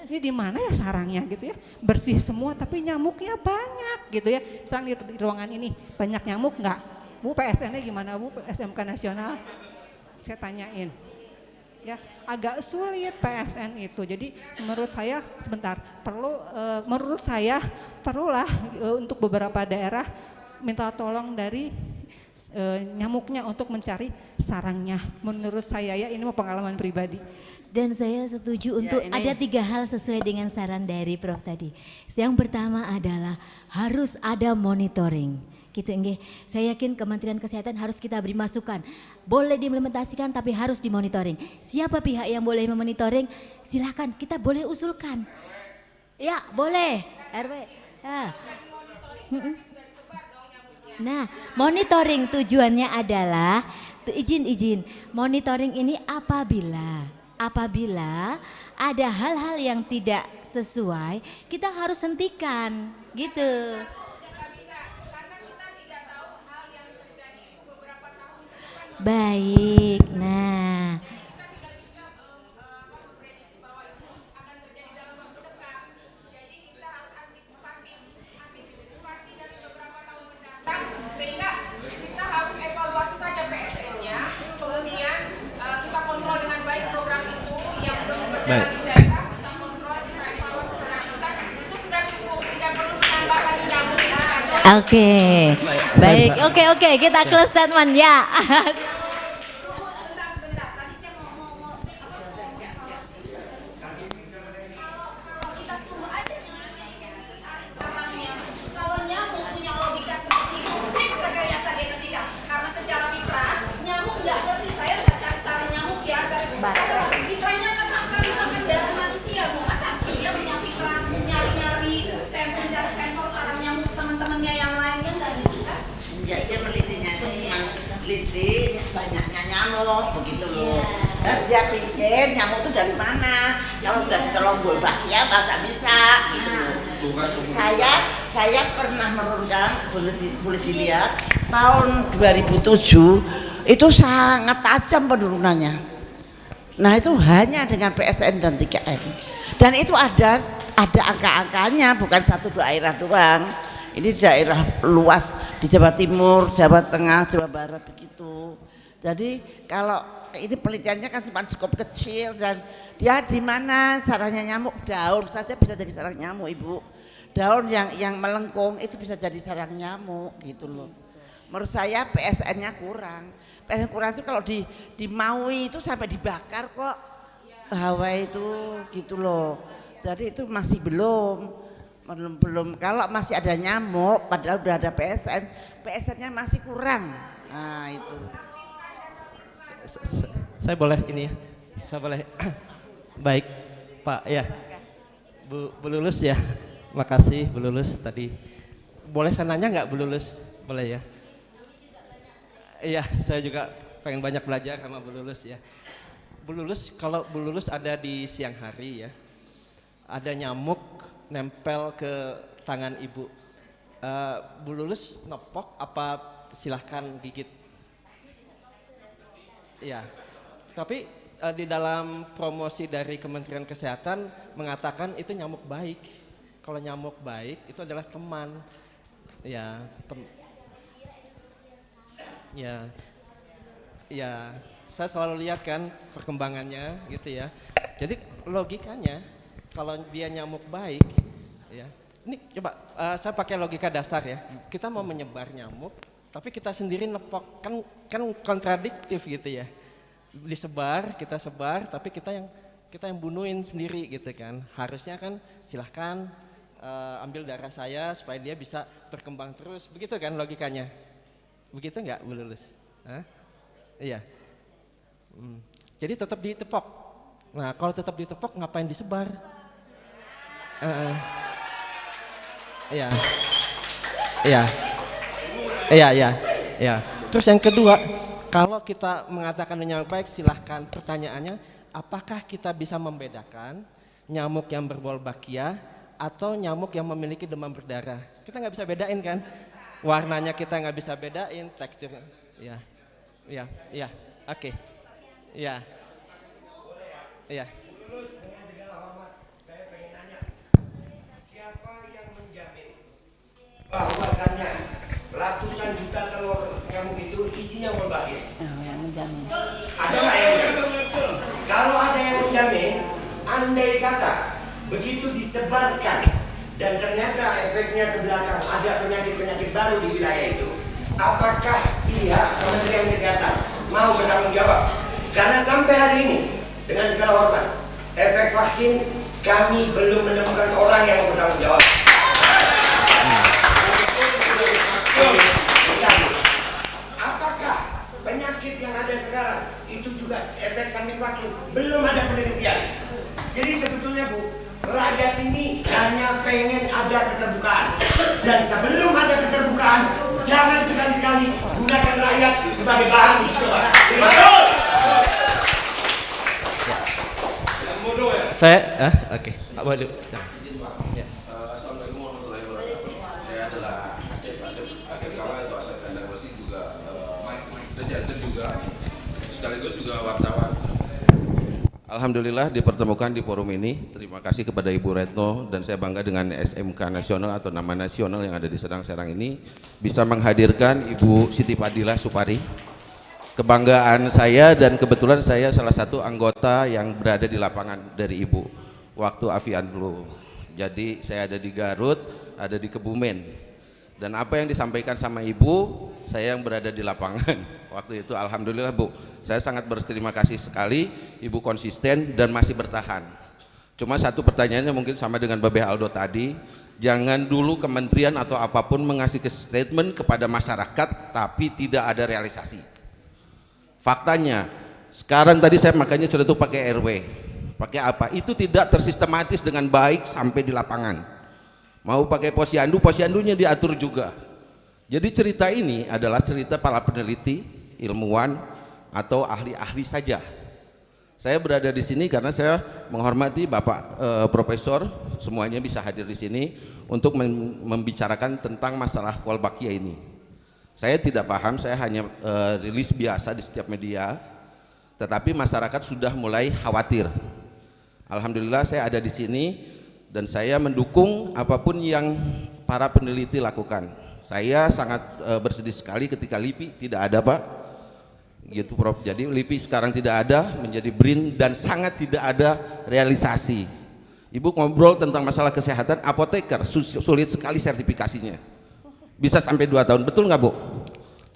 ini di mana ya sarangnya gitu ya, bersih semua tapi nyamuknya banyak gitu ya. Sekarang di ruangan ini banyak nyamuk nggak Bu? PSN-nya gimana Bu? SMK Nasional saya tanyain ya, agak sulit PSN itu. Jadi menurut saya perlulah untuk beberapa daerah minta tolong dari nyamuknya untuk mencari sarangnya. Menurut saya ya, ini mau pengalaman pribadi. Dan saya setuju untuk ada 3 hal sesuai dengan saran dari Prof tadi. Yang pertama adalah harus ada monitoring. Gitu, nggih. Saya yakin Kementerian Kesehatan harus kita beri masukan. Boleh diimplementasikan tapi harus dimonitoring. Siapa pihak yang boleh memonitoring? Silakan, kita boleh usulkan. Ya, boleh. RW. Ya. Nah, monitoring tujuannya adalah izin. Monitoring ini apabila ada hal-hal yang tidak sesuai, kita harus hentikan, gitu. Baik, nah. Sehingga kita harus evaluasi saja PSN-nya, kemudian kita kontrol dengan baik program itu yang belum berjalan di daerah, kita kontrol, kita evaluasi secara kita, itu sudah cukup, tidak perlu menambah lagi nyamuk saja. Oke, baik. Oke, kita close statement ya. Ya dia melitinya itu cuma teliti banyaknya nyamuk begitu loh. Dan dia pikir nyamuk itu dari mana? Kalau nggak ditolong buat bahagia masa bisa gitu loh. Saya pernah menurunkan, boleh dilihat tahun 2007 itu sangat tajam penurunannya. Nah itu hanya dengan PSN dan 3M. Dan itu ada angka-angkanya, bukan 1-2 daerah doang. Ini daerah luas di Jawa Timur, Jawa Tengah, Jawa Barat begitu. Jadi kalau ini penelitiannya kan cuma skop kecil dan dia di mana sarangnya nyamuk, daun saja bisa jadi sarang nyamuk Ibu. Daun yang melengkung itu bisa jadi sarang nyamuk gitu loh. Menurut saya PSN-nya kurang. PSN kurang itu kalau di Maui itu sampai dibakar kok Hawaii itu gitu loh. Jadi itu masih belum kalau masih ada nyamuk padahal udah ada PSN-nya masih kurang. Nah itu. Saya boleh ini ya, saya boleh. Baik Pak ya, Bu Lulus ya, makasih Bu Lulus tadi. Boleh saya nanya nggak Bu Lulus? Boleh ya? Iya, saya juga pengen banyak belajar sama Bu Lulus ya. Bu Lulus, kalau Bu Lulus ada di siang hari ya, ada nyamuk nempel ke tangan Ibu. Bu Lulus nepok apa silahkan gigit? Ya, tapi di dalam promosi dari Kementerian Kesehatan mengatakan itu nyamuk baik. Kalau nyamuk baik itu adalah teman. Ya, ya, saya selalu lihat kan perkembangannya gitu ya. Jadi logikanya kalau dia nyamuk baik, ya. Ini coba saya pakai logika dasar ya. Kita mau menyebar nyamuk, tapi kita sendiri nepok, kan kontradiktif gitu ya. Disebar, kita sebar, tapi kita yang bunuhin sendiri gitu kan. Harusnya kan silahkan ambil darah saya supaya dia bisa berkembang terus, begitu kan logikanya. Begitu nggak Bu Lulus? Hah? Iya. Jadi tetap ditepok. Nah kalau tetap ditepok ngapain disebar? Iya. Terus yang kedua, kalau kita mengatakan nyamuk baik, silahkan. Pertanyaannya, apakah kita bisa membedakan nyamuk yang berwolbachia atau nyamuk yang memiliki demam berdarah? Kita nggak bisa bedain kan? Warnanya kita nggak bisa bedain, teksturnya. Iya. Oke. Iya. Bahwasannya ratusan juta telur nyamuk itu isinya wolbachia. Yang menjamin. Ada nggak yang menjamin? Kalau ada yang menjamin, andai kata begitu disebarkan dan ternyata efeknya ke belakang ada penyakit-penyakit baru di wilayah itu, apakah pihak Kementerian Kesehatan mau bertanggung jawab? Karena sampai hari ini dengan segala hormat, efek vaksin kami belum menemukan orang yang mau bertanggung jawab. Apakah penyakit yang ada sekarang itu juga efek samping vaksin? Belum ada penelitian. Jadi sebetulnya Bu, rakyat ini hanya pengen ada keterbukaan. Dan sebelum ada keterbukaan, jangan sekali-kali gunakan rakyat sebagai bahan uji coba. Saya, oke. Waduh. Assalamualaikum warahmatullahi wabarakatuh. Saya adalah Asep Kamal atau Asep Kandang Besi juga researcher juga sekaligus juga wartawan. Alhamdulillah dipertemukan di forum ini. Terima kasih kepada Ibu Retno dan saya bangga dengan SMK nasional atau nama nasional yang ada di Serang ini bisa menghadirkan Ibu Siti Fadilah Supari. Kebanggaan saya dan kebetulan saya salah satu anggota yang berada di lapangan dari Ibu waktu avian flu. Jadi saya ada di Garut, ada di Kebumen. Dan apa yang disampaikan sama Ibu, saya yang berada di lapangan waktu itu, alhamdulillah Bu, saya sangat berterima kasih sekali, Ibu konsisten dan masih bertahan. Cuma satu pertanyaannya mungkin sama dengan Babe Aldo tadi, jangan dulu kementerian atau apapun mengasih statement kepada masyarakat tapi tidak ada realisasi. Faktanya sekarang tadi saya makanya ceretuk pakai RW, pakai apa, itu tidak tersistematis dengan baik sampai di lapangan. Mau pakai posyandunya diatur juga. Jadi cerita ini adalah cerita para peneliti, ilmuwan atau ahli-ahli saja. Saya berada di sini karena saya menghormati Bapak Profesor, semuanya bisa hadir di sini untuk membicarakan tentang masalah Wolbachia ini. Saya tidak paham, saya hanya rilis biasa di setiap media, tetapi masyarakat sudah mulai khawatir. Alhamdulillah saya ada di sini dan saya mendukung apapun yang para peneliti lakukan. Saya sangat bersedih sekali ketika LIPI tidak ada Pak, gitu Prof. Jadi LIPI sekarang tidak ada, menjadi BRIN dan sangat tidak ada realisasi. Ibu ngobrol tentang masalah kesehatan, apoteker sulit sekali sertifikasinya, bisa sampai 2 tahun, betul nggak Bu?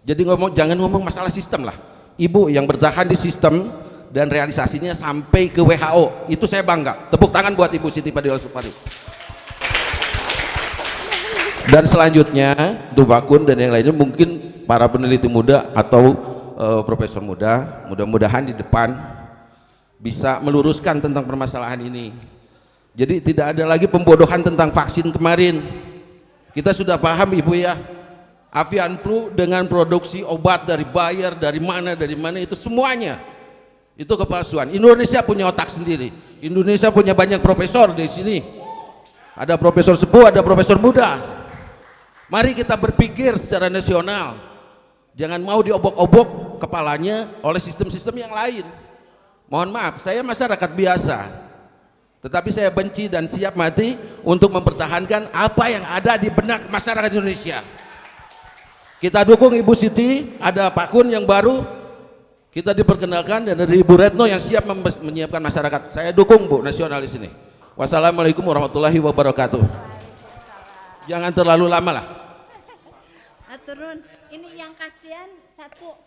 Jadi jangan ngomong masalah sistem lah. Ibu yang bertahan di sistem dan realisasinya sampai ke WHO, itu saya bangga. Tepuk tangan buat Ibu Siti Padilla Supari. Dan selanjutnya Dubakun dan yang lainnya, mungkin para peneliti muda atau profesor muda, mudah-mudahan di depan bisa meluruskan tentang permasalahan ini. Jadi tidak ada lagi pembodohan tentang vaksin kemarin. Kita sudah paham Ibu ya, avian flu dengan produksi obat dari Bayer, dari mana itu semuanya itu kepalsuan. Indonesia punya otak sendiri. Indonesia punya banyak profesor di sini. Ada profesor sepuh, ada profesor muda. Mari kita berpikir secara nasional. Jangan mau diobok-obok kepalanya oleh sistem-sistem yang lain. Mohon maaf, saya masyarakat biasa. Tetapi saya benci dan siap mati untuk mempertahankan apa yang ada di benak masyarakat Indonesia. Kita dukung Ibu Siti, ada Pak Kun yang baru, kita diperkenalkan, dan dari Ibu Retno yang siap menyiapkan masyarakat. Saya dukung Bu nasionalis ini. Wassalamualaikum warahmatullahi wabarakatuh. Jangan terlalu lama lah. Turun. Ini yang kasihan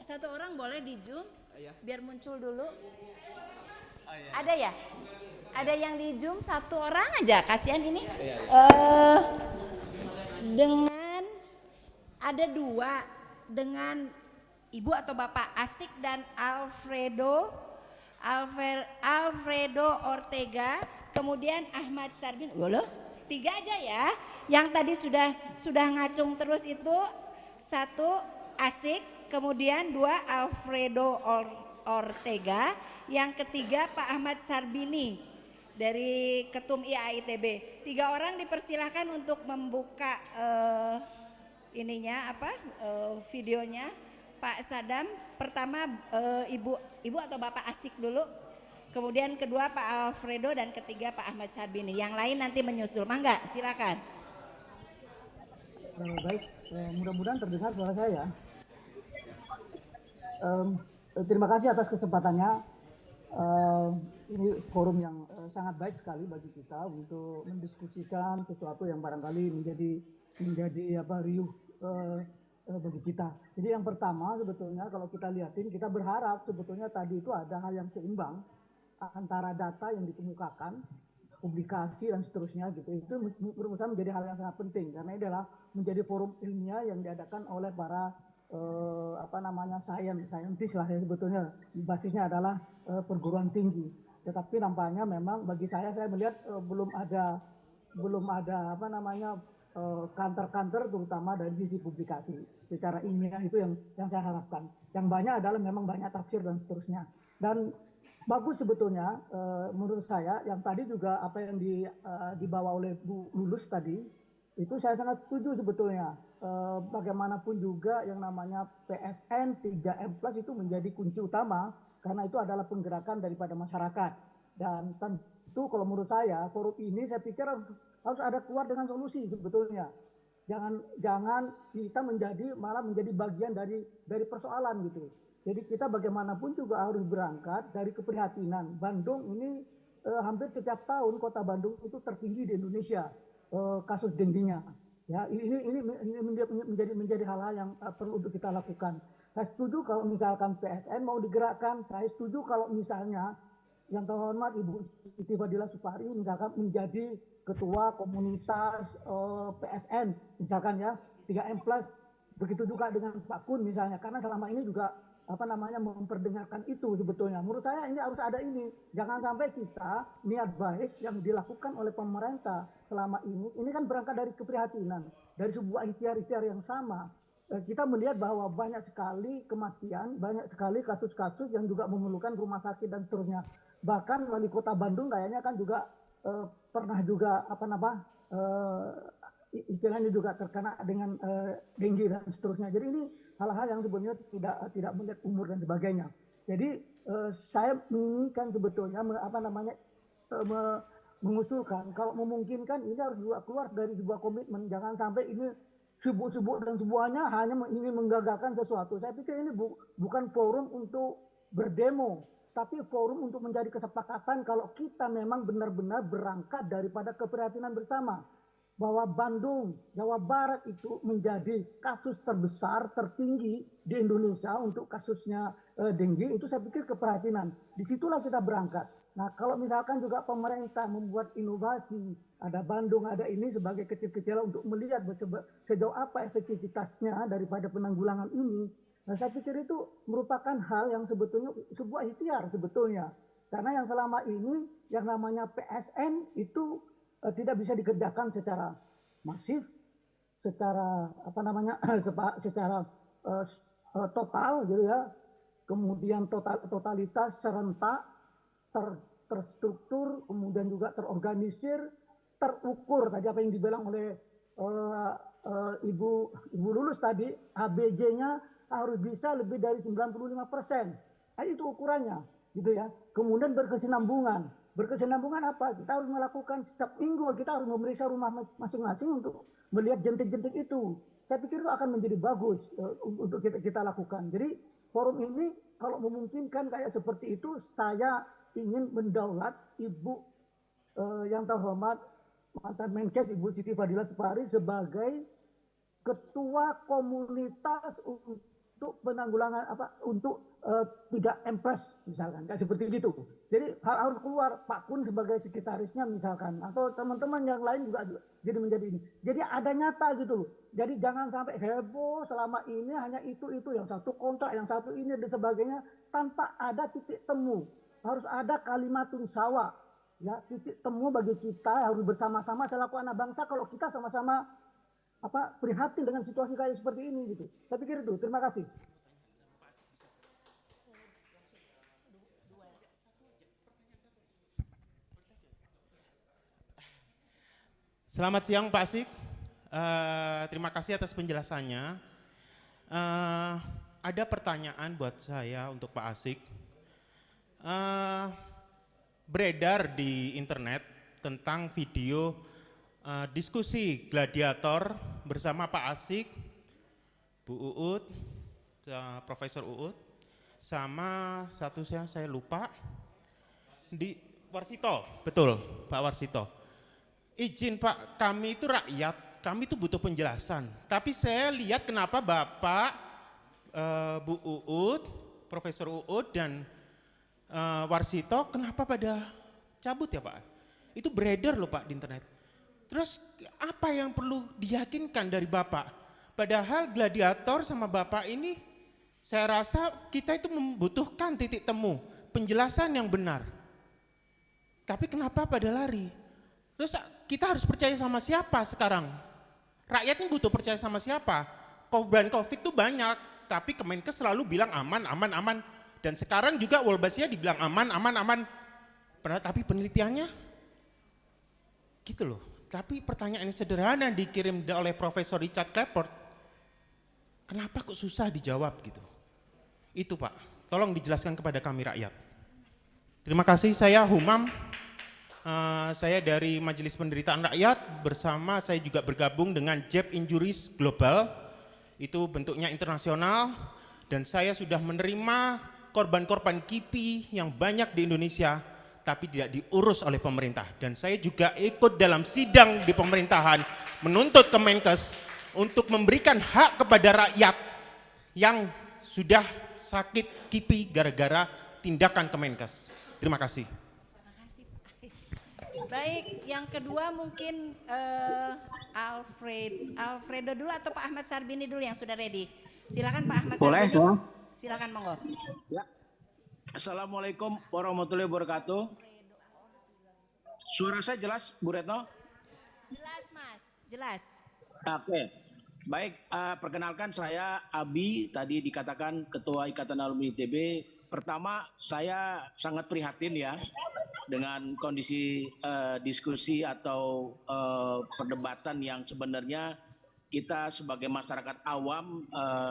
satu orang boleh di zoom biar muncul dulu. Ada ya? Ada yang di zoom satu orang aja, kasihan ini. Dengan ada 2 dengan Ibu atau Bapak Asik dan Alfredo Ortega, kemudian Ahmad Sarbin. Loh, 3 aja ya. Yang tadi sudah ngacung terus itu 1 Asik, kemudian 2 Alfredo Ortega, yang ketiga Pak Ahmad Sarbini dari Ketum IAITB. 3 orang dipersilahkan untuk membuka videonya. Pak Sadam, pertama Ibu atau Bapak Asik dulu, kemudian kedua Pak Alfredo, dan ketiga Pak Ahmad Sarbini. Yang lain nanti menyusul. Mangga, silakan. Baik, mudah-mudahan terdengar suara saya. Terima kasih atas kesempatannya. Ini forum yang sangat baik sekali bagi kita untuk mendiskusikan sesuatu yang barangkali menjadi riuh bagi kita. Jadi yang pertama sebetulnya kalau kita lihatin, kita berharap sebetulnya tadi itu ada hal yang seimbang antara data yang dikemukakan, publikasi dan seterusnya gitu. Itu menurut saya menjadi hal yang sangat penting karena ini adalah menjadi forum ilmiah yang diadakan oleh para saintis lah ya, sebetulnya basisnya adalah perguruan tinggi. Tetapi nampaknya memang bagi saya melihat belum ada kantor-kantor terutama dari sisi publikasi secara ilmiah, itu yang saya harapkan. Yang banyak adalah memang banyak tafsir dan seterusnya. Dan bagus sebetulnya menurut saya yang tadi juga apa yang dibawa oleh Bu Lulus tadi, itu saya sangat setuju sebetulnya. Bagaimanapun juga yang namanya PSN 3M Plus itu menjadi kunci utama karena itu adalah penggerakkan daripada masyarakat. Dan tentu kalau menurut saya forum ini saya pikir harus ada keluar dengan solusi sebetulnya. Jangan kita malah menjadi bagian dari persoalan gitu. Jadi kita bagaimanapun juga harus berangkat dari keprihatinan. Bandung ini hampir setiap tahun kota Bandung itu tertinggi di Indonesia kasus dengue-nya. Ya, ini menjadi hal-hal yang perlu untuk kita lakukan. Saya setuju kalau misalkan PSN mau digerakkan, saya setuju kalau misalnya yang terhormat Ibu Siti Fadila Supari misalkan menjadi ketua komunitas PSN misalkan ya 3M+, begitu juga dengan Pak Kun misalnya, karena selama ini juga memperdengarkan itu sebetulnya. Menurut saya ini harus ada ini. Jangan sampai kita niat baik yang dilakukan oleh pemerintah selama ini kan berangkat dari keprihatinan, dari sebuah ikhtiar-ikhtiar yang sama. Kita melihat bahwa banyak sekali kematian, banyak sekali kasus-kasus yang juga memerlukan rumah sakit dan seterusnya. Bahkan wali kota Bandung kayaknya kan juga pernah juga istilahnya juga terkena dengan dengue dan seterusnya. Jadi ini hal-hal yang sebenarnya tidak melihat umur dan sebagainya. Jadi saya menginginkan sebetulnya mengusulkan kalau memungkinkan ini harus juga keluar dari sebuah komitmen. Jangan sampai ini sibuk-sibuk dan semuanya hanya ingin menggagalkan sesuatu. Saya pikir ini bukan forum untuk berdemo, tapi forum untuk menjadi kesepakatan kalau kita memang benar-benar berangkat daripada keprihatinan bersama. Bahwa Bandung, Jawa Barat itu menjadi kasus terbesar, tertinggi di Indonesia untuk kasusnya dengue, itu saya pikir keprihatinan. Disitulah kita berangkat. Nah kalau misalkan juga pemerintah membuat inovasi, ada Bandung, ada ini sebagai kecil-kecilan untuk melihat sejauh apa efektivitasnya daripada penanggulangan ini, nah saya pikir itu merupakan hal yang sebetulnya sebuah ikhtiar sebetulnya. Karena yang selama ini yang namanya PSN itu tidak bisa dikerjakan secara masif, secara secara total gitu ya. Kemudian totalitas serentak, terstruktur, kemudian juga terorganisir, terukur. Tadi apa yang dibilang oleh Ibu Lulus tadi, ABJ-nya harus bisa lebih dari 95%. Nah, itu ukurannya gitu ya. Kemudian berkesinambungan. Berkesinambungan apa? Kita harus melakukan setiap minggu, kita harus memeriksa rumah masing-masing untuk melihat jentik-jentik itu. Saya pikir itu akan menjadi bagus untuk kita lakukan. Jadi forum ini kalau memungkinkan kayak seperti itu, saya ingin mendaulat Ibu yang terhormat mantan Menkes Ibu Siti Fadila Supari sebagai ketua komunitas untuk penanggulangan untuk 3M+ misalkan, kayak seperti itu. Jadi harus keluar Pak Kun sebagai sekretarisnya misalkan, atau teman-teman yang lain juga jadi menjadi ini. Jadi ada nyata gitu loh. Jadi jangan sampai heboh selama ini hanya itu yang satu kontrak, yang satu ini dan sebagainya tanpa ada titik temu. Harus ada kalimatun sawa. Ya, titik temu bagi kita harus bersama-sama selaku anak bangsa kalau kita sama-sama prihatin dengan situasi kayak seperti ini gitu. Saya pikir itu. Terima kasih. Selamat siang Pak Asik, terima kasih atas penjelasannya. Ada pertanyaan buat saya untuk Pak Asik. Beredar di internet tentang video diskusi gladiator bersama Pak Asik, Bu Uut, Profesor Uut, sama satu saya lupa, di Warsito, betul Pak Warsito. Izin Pak, kami itu rakyat, kami itu butuh penjelasan. Tapi saya lihat kenapa Bapak, Bu Uut, Profesor Uut dan Warsito kenapa pada cabut ya Pak? Itu beredar loh Pak di internet. Terus apa yang perlu diyakinkan dari Bapak? Padahal gladiator sama Bapak ini saya rasa kita itu membutuhkan titik temu, penjelasan yang benar. Tapi kenapa pada lari? Terus kita harus percaya sama siapa sekarang? Rakyat ini butuh percaya sama siapa? Korban COVID itu banyak, tapi Kemenkes selalu bilang aman, aman, aman. Dan sekarang juga Wolbachia dibilang aman, aman, aman. Tapi penelitiannya gitu loh. Tapi pertanyaan ini sederhana dikirim oleh Profesor Richard Clapper. Kenapa kok susah dijawab gitu? Itu Pak, tolong dijelaskan kepada kami rakyat. Terima kasih, saya Humam. Saya dari Majelis Penderitaan Rakyat, bersama saya juga bergabung dengan JEB Injuries Global, itu bentuknya internasional, dan saya sudah menerima korban-korban KIPI yang banyak di Indonesia, tapi tidak diurus oleh pemerintah. Dan saya juga ikut dalam sidang di pemerintahan, menuntut Kemenkes untuk memberikan hak kepada rakyat yang sudah sakit kipi gara-gara tindakan Kemenkes. Terima kasih. Baik, yang kedua mungkin Alfredo dulu atau Pak Ahmad Sarbini dulu yang sudah ready. Silakan Pak Ahmad Sarbini. Boleh, silakan monggo. Ya. Assalamualaikum warahmatullahi wabarakatuh. Suara saya jelas, Bu Retno? Jelas Mas, jelas. Oke, baik. Perkenalkan saya Abi, tadi dikatakan Ketua Ikatan Alumni ITB. Pertama, saya sangat prihatin ya dengan kondisi diskusi atau perdebatan yang sebenarnya kita sebagai masyarakat awam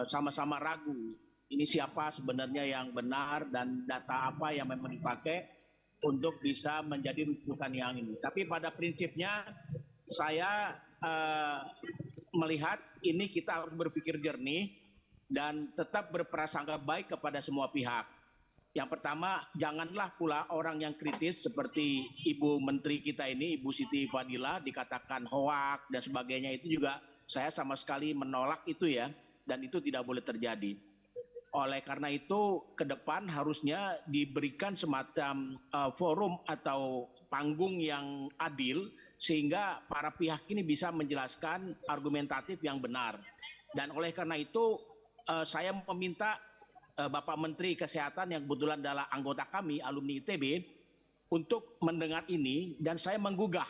sama-sama ragu. Ini siapa sebenarnya yang benar dan data apa yang memang dipakai untuk bisa menjadi rujukan yang ini. Tapi pada prinsipnya saya melihat ini kita harus berpikir jernih dan tetap berprasangka baik kepada semua pihak. Yang pertama, janganlah pula orang yang kritis seperti Ibu Menteri kita ini, Ibu Siti Fadila, dikatakan hoak dan sebagainya, itu juga saya sama sekali menolak itu ya, dan itu tidak boleh terjadi. Oleh karena itu, ke depan harusnya diberikan semacam forum atau panggung yang adil, sehingga para pihak ini bisa menjelaskan argumentatif yang benar. Dan oleh karena itu, saya meminta Bapak Menteri Kesehatan yang kebetulan adalah anggota kami, alumni ITB, untuk mendengar ini, dan saya menggugah.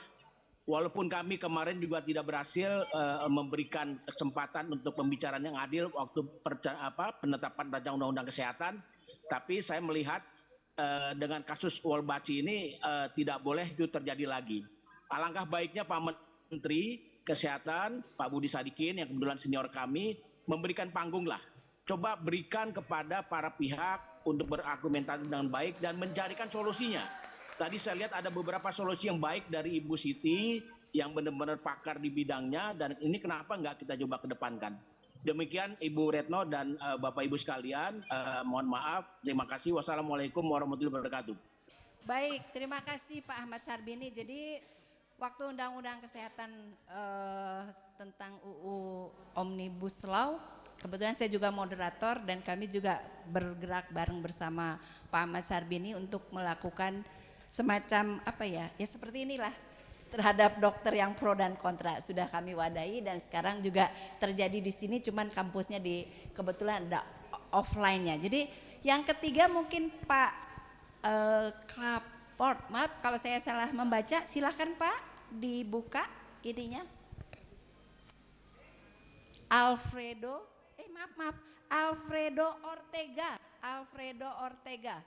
Walaupun kami kemarin juga tidak berhasil memberikan kesempatan untuk pembicaraan yang adil waktu penetapan rancangan undang-undang kesehatan, tapi saya melihat dengan kasus Walbaci ini tidak boleh itu terjadi lagi. Alangkah baiknya Pak Menteri Kesehatan, Pak Budi Sadikin yang kebetulan senior kami, memberikan panggung lah. Coba berikan kepada para pihak untuk berargumentasi dengan baik dan mencarikan solusinya. Tadi saya lihat ada beberapa solusi yang baik dari Ibu Siti yang benar-benar pakar di bidangnya, dan ini kenapa nggak kita coba kedepankan. Demikian Ibu Retno dan Bapak Ibu sekalian, mohon maaf, terima kasih. Wassalamualaikum warahmatullahi wabarakatuh. Baik, terima kasih Pak Ahmad Sarbini. Jadi waktu Undang-Undang Kesehatan tentang UU Omnibus Law, kebetulan saya juga moderator dan kami juga bergerak bareng bersama Pak Ahmad Sarbini untuk melakukan semacam apa ya seperti inilah terhadap dokter yang pro dan kontra sudah kami wadahi, dan sekarang juga terjadi di sini, cuman kampusnya di kebetulan ada offline-nya. Jadi yang ketiga mungkin Pak Klaport, maaf kalau saya salah membaca, silakan Pak dibuka ininya. Alfredo Ortega.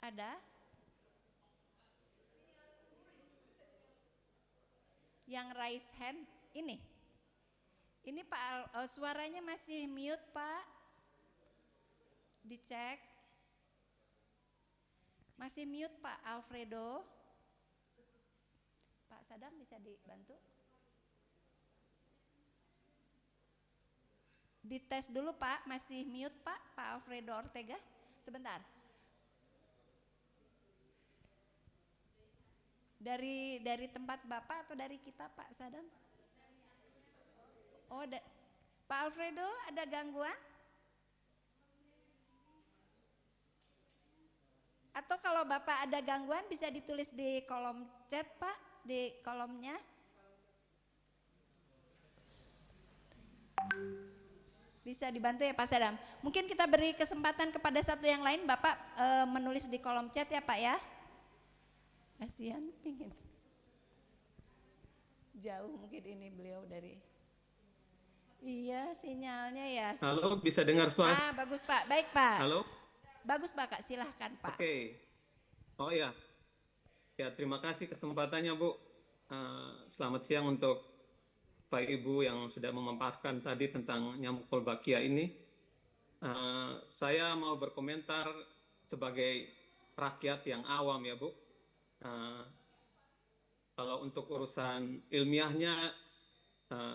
Ada? Yang raise hand ini. Ini Pak, suaranya masih mute Pak. Dicek. Masih mute Pak Alfredo. Pak Sadam bisa dibantu? Dites dulu Pak, masih mute Pak Alfredo Ortega. Sebentar. Dari tempat Bapak atau dari kita Pak Sadam? Oh, Pak Alfredo ada gangguan? Atau kalau Bapak ada gangguan bisa ditulis di kolom chat Pak, di kolomnya. Bisa dibantu ya Pak Sadam. Mungkin kita beri kesempatan kepada satu yang lain, Bapak menulis di kolom chat ya Pak ya. Kasihan pingin jauh mungkin ini beliau dari sinyalnya ya. Halo, bisa dengar suara? Bagus Pak, baik Pak. Halo. Bagus Pak, Kak, silahkan Pak. Oke. Oh ya, terima kasih kesempatannya Bu. Selamat siang untuk Pak Ibu yang sudah memaparkan tadi tentang nyamuk Wolbachia ini. Saya mau berkomentar sebagai rakyat yang awam ya Bu. Kalau untuk urusan ilmiahnya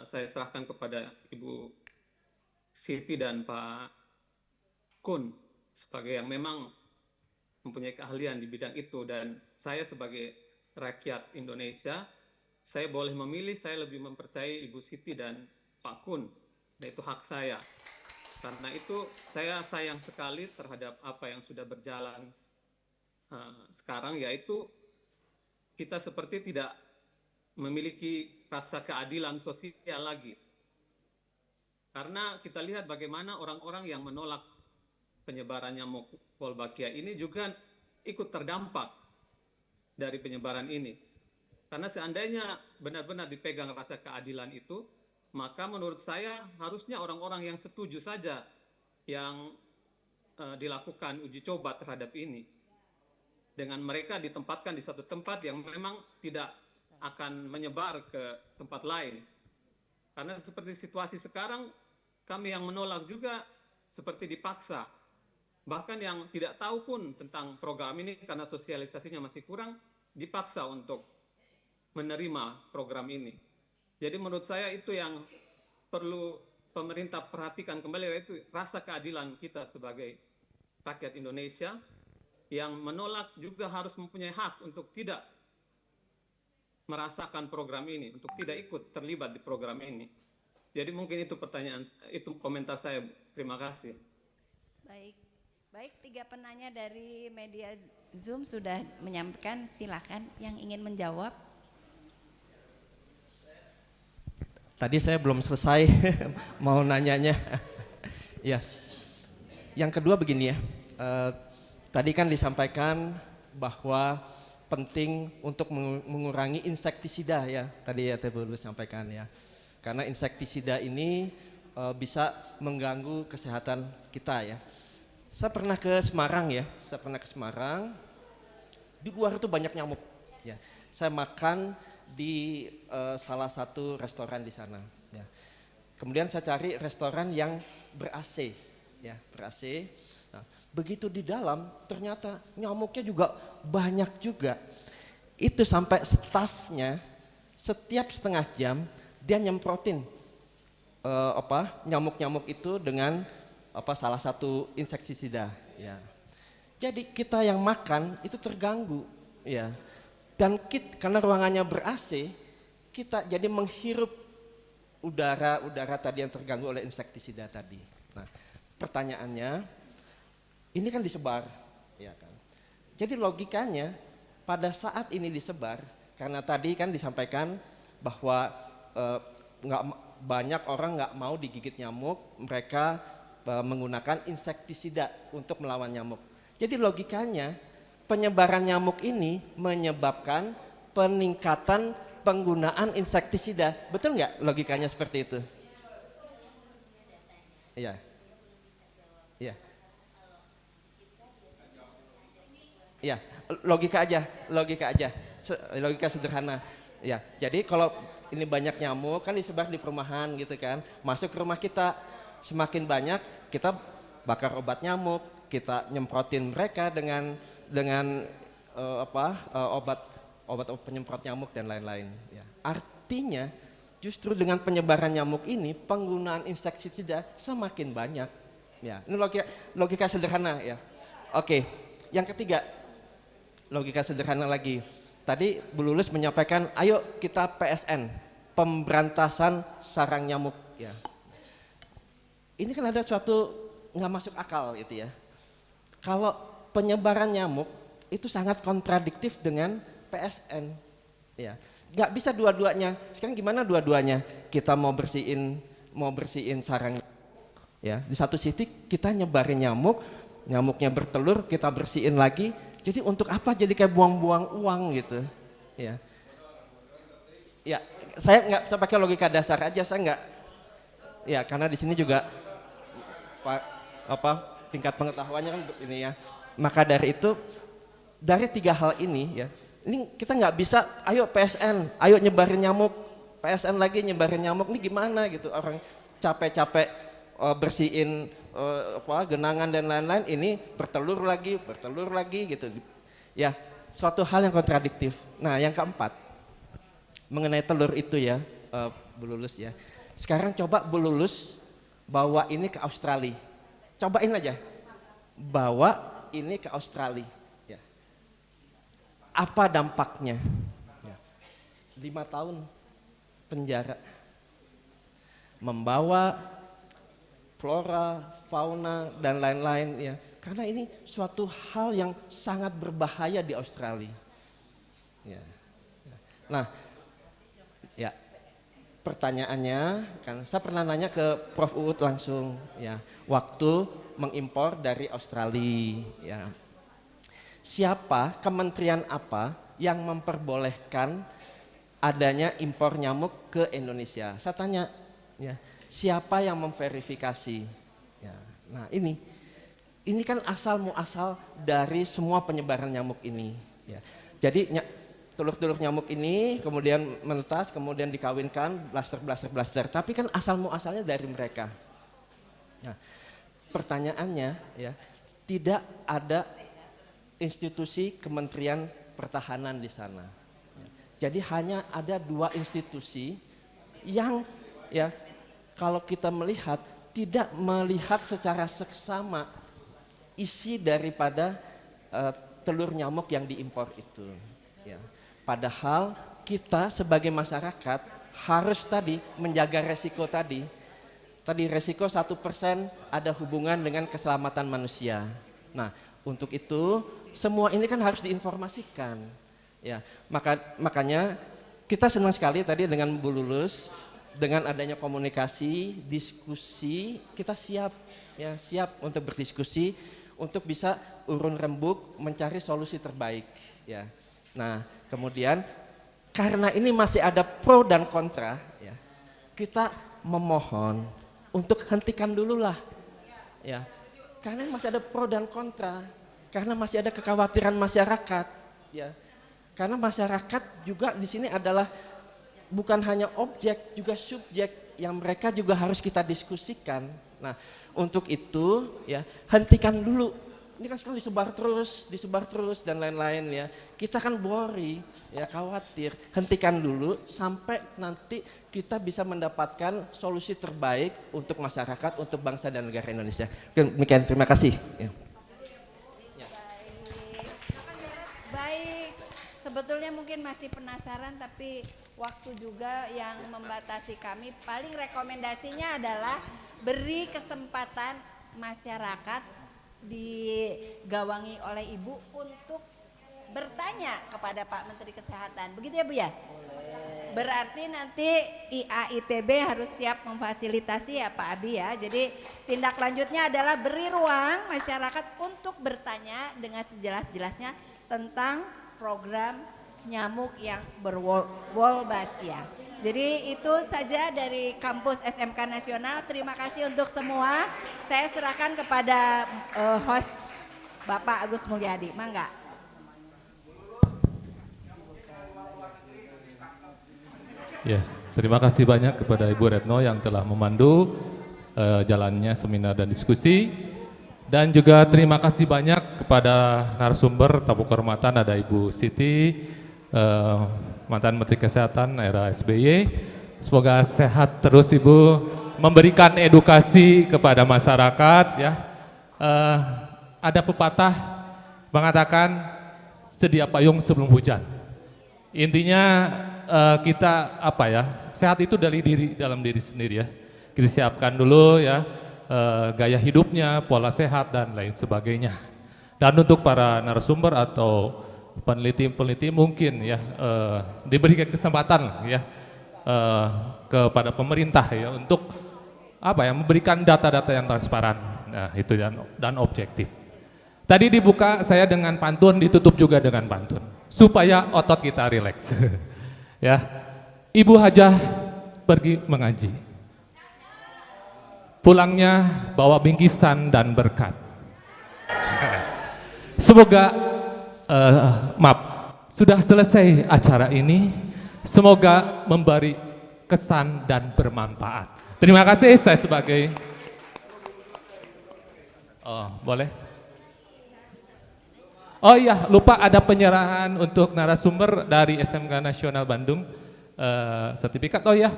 saya serahkan kepada Ibu Siti dan Pak Kun sebagai yang memang mempunyai keahlian di bidang itu, dan saya sebagai rakyat Indonesia saya boleh memilih, saya lebih mempercayai Ibu Siti dan Pak Kun, dan itu hak saya. Karena itu saya sayang sekali terhadap apa yang sudah berjalan sekarang, yaitu kita seperti tidak memiliki rasa keadilan sosial lagi. Karena kita lihat bagaimana orang-orang yang menolak penyebaran nyamuk Wolbachia ini juga ikut terdampak dari penyebaran ini. Karena seandainya benar-benar dipegang rasa keadilan itu, maka menurut saya harusnya orang-orang yang setuju saja yang dilakukan uji coba terhadap ini. Dengan mereka ditempatkan di satu tempat yang memang tidak akan menyebar ke tempat lain. Karena seperti situasi sekarang, kami yang menolak juga seperti dipaksa. Bahkan yang tidak tahu pun tentang program ini karena sosialisasinya masih kurang, dipaksa untuk menerima program ini. Jadi menurut saya itu yang perlu pemerintah perhatikan kembali, yaitu rasa keadilan kita sebagai rakyat Indonesia yang menolak juga harus mempunyai hak untuk tidak merasakan program ini, untuk tidak ikut terlibat di program ini. Jadi mungkin itu pertanyaan, itu komentar saya. Terima kasih. Baik, 3 penanya dari media Zoom sudah menyampaikan, silakan yang ingin menjawab. Tadi saya belum selesai mau nanyanya. Ya, yang kedua begini ya, tadi kan disampaikan bahwa penting untuk mengurangi insektisida ya, tadi ya Teh Bulus sampaikan ya. Karena insektisida ini bisa mengganggu kesehatan kita ya. Saya pernah ke Semarang ya, di luar itu banyak nyamuk ya. Saya makan di salah satu restoran di sana ya. Kemudian saya cari restoran yang ber-AC ya, ber-AC. Nah, begitu di dalam ternyata nyamuknya juga banyak juga. Itu sampai stafnya setiap setengah jam dia nyemprotin nyamuk-nyamuk itu dengan salah satu insektisida ya. Jadi kita yang makan itu terganggu ya. Dan karena ruangannya ber-AC, kita jadi menghirup udara tadi yang terganggu oleh insektisida tadi. Nah, pertanyaannya, ini kan disebar, ya kan? Jadi logikanya pada saat ini disebar, karena tadi kan disampaikan bahwa banyak orang nggak mau digigit nyamuk, mereka menggunakan insektisida untuk melawan nyamuk. Jadi logikanya penyebaran nyamuk ini menyebabkan peningkatan penggunaan insektisida. Betul nggak logikanya seperti itu? Iya. Iya. Iya, logika aja, logika sederhana. Ya, jadi kalau ini banyak nyamuk kan disebar di perumahan gitu kan, masuk ke rumah kita, semakin banyak kita bakar obat nyamuk, kita nyemprotin mereka dengan obat penyemprot nyamuk dan lain-lain. Ya. Artinya justru dengan penyebaran nyamuk ini penggunaan insektisida semakin banyak. Ya, ini logika sederhana ya. Oke, yang ketiga logika sederhana lagi. Tadi Bu Lulus menyampaikan, ayo kita PSN, pemberantasan sarang nyamuk. Ya. Ini kan ada suatu nggak masuk akal gitu ya. Kalau penyebaran nyamuk itu sangat kontradiktif dengan PSN. Ya, nggak bisa dua-duanya. Sekarang gimana dua-duanya? Kita mau bersihin sarang. Ya, di satu sisi kita nyebarin nyamuk, nyamuknya bertelur, kita bersihin lagi. Jadi untuk apa? Jadi kayak buang-buang uang gitu. Ya, ya saya nggak pakai logika dasar aja, saya nggak. Ya, karena di sini juga tingkat pengetahuannya kan ini ya. Maka dari itu, dari 3 hal ini ya, ini kita nggak bisa, ayo PSN, ayo nyebarin nyamuk, PSN lagi nyebarin nyamuk, ini gimana gitu, orang capek-capek bersihin genangan dan lain-lain, ini bertelur lagi gitu. Ya, suatu hal yang kontradiktif. Nah, yang keempat, mengenai telur itu ya, Bu Lulus ya. Sekarang coba Bu Lulus bawa ini ke Australia. Cobain aja, bawa ini ke Australia. Ya. Apa dampaknya? Ya. 5 tahun penjara. Membawa flora, fauna, dan lain-lain ya. Karena ini suatu hal yang sangat berbahaya di Australia. Ya. Nah, ya pertanyaannya kan saya pernah nanya ke Prof. Uut langsung ya, waktu mengimpor dari Australia ya. Siapa, kementerian apa yang memperbolehkan adanya impor nyamuk ke Indonesia? Saya tanya ya, siapa yang memverifikasi? Ya. Nah, ini kan asal muasal dari semua penyebaran nyamuk ini ya. Jadi telur-telur nyamuk ini kemudian menetas, kemudian dikawinkan blaster. Tapi kan asal muasalnya dari mereka. Nah, pertanyaannya ya, tidak ada institusi Kementerian Pertahanan di sana. Jadi hanya ada 2 institusi yang ya kalau kita melihat tidak melihat secara seksama isi daripada telur nyamuk yang diimpor itu. Ya. Padahal kita sebagai masyarakat harus tadi menjaga resiko tadi. Tadi resiko 1% ada hubungan dengan keselamatan manusia. Nah, untuk itu semua ini kan harus diinformasikan. Ya, makanya kita senang sekali tadi dengan Bu Lulus, dengan adanya komunikasi, diskusi, kita siap untuk berdiskusi, untuk bisa urun rembuk mencari solusi terbaik. Ya. Nah, kemudian karena ini masih ada pro dan kontra, ya, kita memohon untuk hentikan dulu lah, ya, karena masih ada pro dan kontra, karena masih ada kekhawatiran masyarakat, ya, karena masyarakat juga di sini adalah bukan hanya objek, juga subjek yang mereka juga harus kita diskusikan. Nah, untuk itu ya hentikan dulu. Ini kan sekarang disebar terus dan lain-lain ya. Kita kan worry, ya khawatir. Hentikan dulu sampai nanti kita bisa mendapatkan solusi terbaik untuk masyarakat, untuk bangsa dan negara Indonesia. Demikian, terima kasih. Ya. Baik, sebetulnya mungkin masih penasaran tapi waktu juga yang membatasi kami. Paling rekomendasinya adalah beri kesempatan masyarakat digawangi oleh Ibu untuk bertanya kepada Pak Menteri Kesehatan. Begitu ya Bu ya? Berarti nanti IAITB harus siap memfasilitasi ya Pak Abi ya. Jadi tindak lanjutnya adalah beri ruang masyarakat untuk bertanya dengan sejelas-jelasnya tentang program nyamuk yang berwolbachia. Jadi itu saja dari kampus SMK Nasional. Terima kasih untuk semua. Saya serahkan kepada host Bapak Agus Mulyadi. Mangga. Ya, terima kasih banyak kepada Ibu Retno yang telah memandu jalannya seminar dan diskusi. Dan juga terima kasih banyak kepada narasumber tamu kehormatan, ada Ibu Siti, mantan Menteri Kesehatan era SBY. Semoga sehat terus Ibu, memberikan edukasi kepada masyarakat ya. Ada pepatah mengatakan sedia payung sebelum hujan. Intinya kita sehat itu dari dalam diri sendiri ya. Kita siapkan dulu ya gaya hidupnya, pola sehat dan lain sebagainya. Dan untuk para narasumber atau peneliti mungkin ya diberikan kesempatan ya kepada pemerintah ya untuk memberikan data-data yang transparan, nah itu dan objektif. Tadi dibuka saya dengan pantun, ditutup juga dengan pantun supaya otot kita rileks. Ya, Ibu Hajah pergi mengaji, pulangnya bawa bingkisan dan berkat. Semoga sudah selesai acara ini, semoga memberi kesan dan bermanfaat. Terima kasih, saya sebagai boleh. Oh iya, lupa ada penyerahan untuk narasumber dari SMK Nasional Bandung, sertifikat. Oh iya,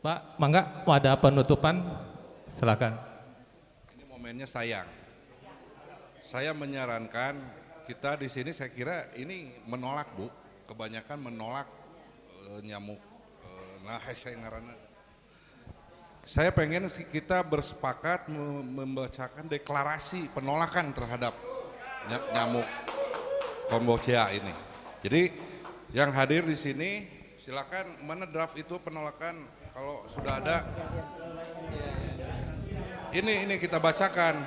Pak, mangga mau ada penutupan, silakan. Ini momennya sayang. Saya menyarankan kita di sini, saya kira ini menolak Bu, kebanyakan menolak nyamuk saya pengen kita bersepakat membacakan deklarasi penolakan terhadap nyamuk Kombocia ini. Jadi yang hadir di sini silakan, mana draft itu penolakan kalau sudah ada. Ini kita bacakan.